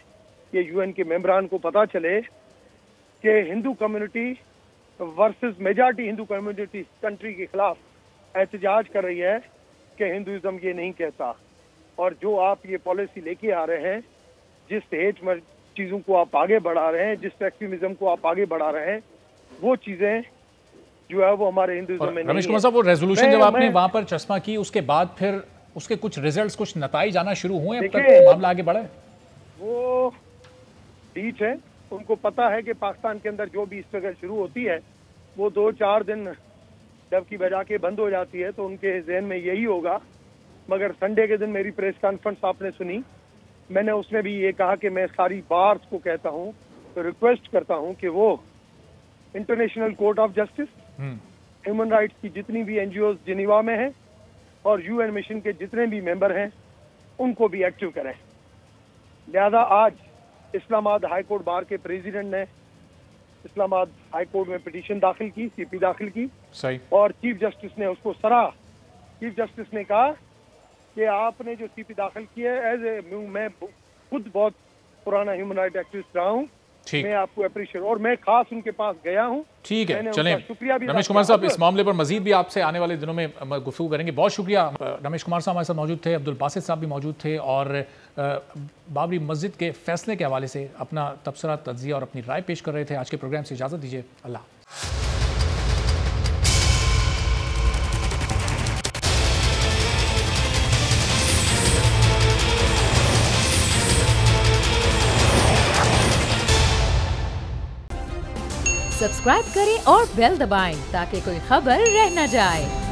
ये यूएन के मेंबरान को पता चले कि Hindu community versus majority Hindu community country के खिलाफ एहतजाज कर रही है कि हिंदुइज्म ये नहीं कहता। और जो आप ये पॉलिसी लेके आ रहे हैं, जिस हेट चीज़ों को आप आगे बढ़ा रहे हैं, जिस एक्सट्रीमिज्म को आप आगे बढ़ा रहे हैं, वो चीज़ें जो है वो हमारे हिंदुइज्म में नहीं है। रमेश कुमार साहब, वो रेजोल्यूशन जब आपने वहां पर चश्मा की, उसके बाद फिर उसके कुछ रिजल्ट्स, कुछ नताइज आना शुरू हुए, अब तक मामला आगे बढ़ा है? वो ठीक है, उनको पता है कि पाकिस्तान के अंदर जो भी स्ट्रगल शुरू होती है वो 2-4 दिन जबकि बजा के बंद हो जाती है, तो उनके जहन में यही होगा। मगर संडे के दिन मेरी प्रेस कॉन्फ्रेंस आपने सुनी, मैंने उसमें भी ये कहा कि मैं सारी बार को कहता हूँ, तो रिक्वेस्ट करता हूँ कि वो international court of justice, human rights की जितनी भी एनजीओ जिनीवा में हैं और यूएन मिशन के जितने भी मेंबर हैं, उनको भी एक्टिव करें। लिहाजा आज इस्लामाबाद हाई कोर्ट बार के प्रेसिडेंट ने इस्लामाबाद हाई कोर्ट में पिटीशन दाखिल की, सीपी दाखिल की, सही, और चीफ जस्टिस ने उसको सराहा। चीफ जस्टिस ने कहा कि आपने जो सीपी दाखिल की है, मैं खुद बहुत पुराना ह्यूमन राइट एक्टिविस्ट रहा हूँ, मैं आपको अप्रिशिएट, और मैं खास उनके पास गया हूँ। ठीक है, चलें शुक्रिया भी रमेश कुमार साहब, इस मामले पर मजीद भी आपसे आने वाले दिनों में गुफ्तगू करेंगे। बहुत शुक्रिया। रमेश कुमार साहब हमारे साथ मौजूद थे, अब्दुल बासित साहब भी मौजूद थे, और बाबरी मस्जिद के फैसले के हवाले से अपना तबसरा, तज्जिया और अपनी राय पेश कर रहे थे। आज के प्रोग्राम से इजाज़त दीजिए, अल्लाह। सब्सक्राइब करें और बेल दबाएं ताकि कोई खबर रह न जाए।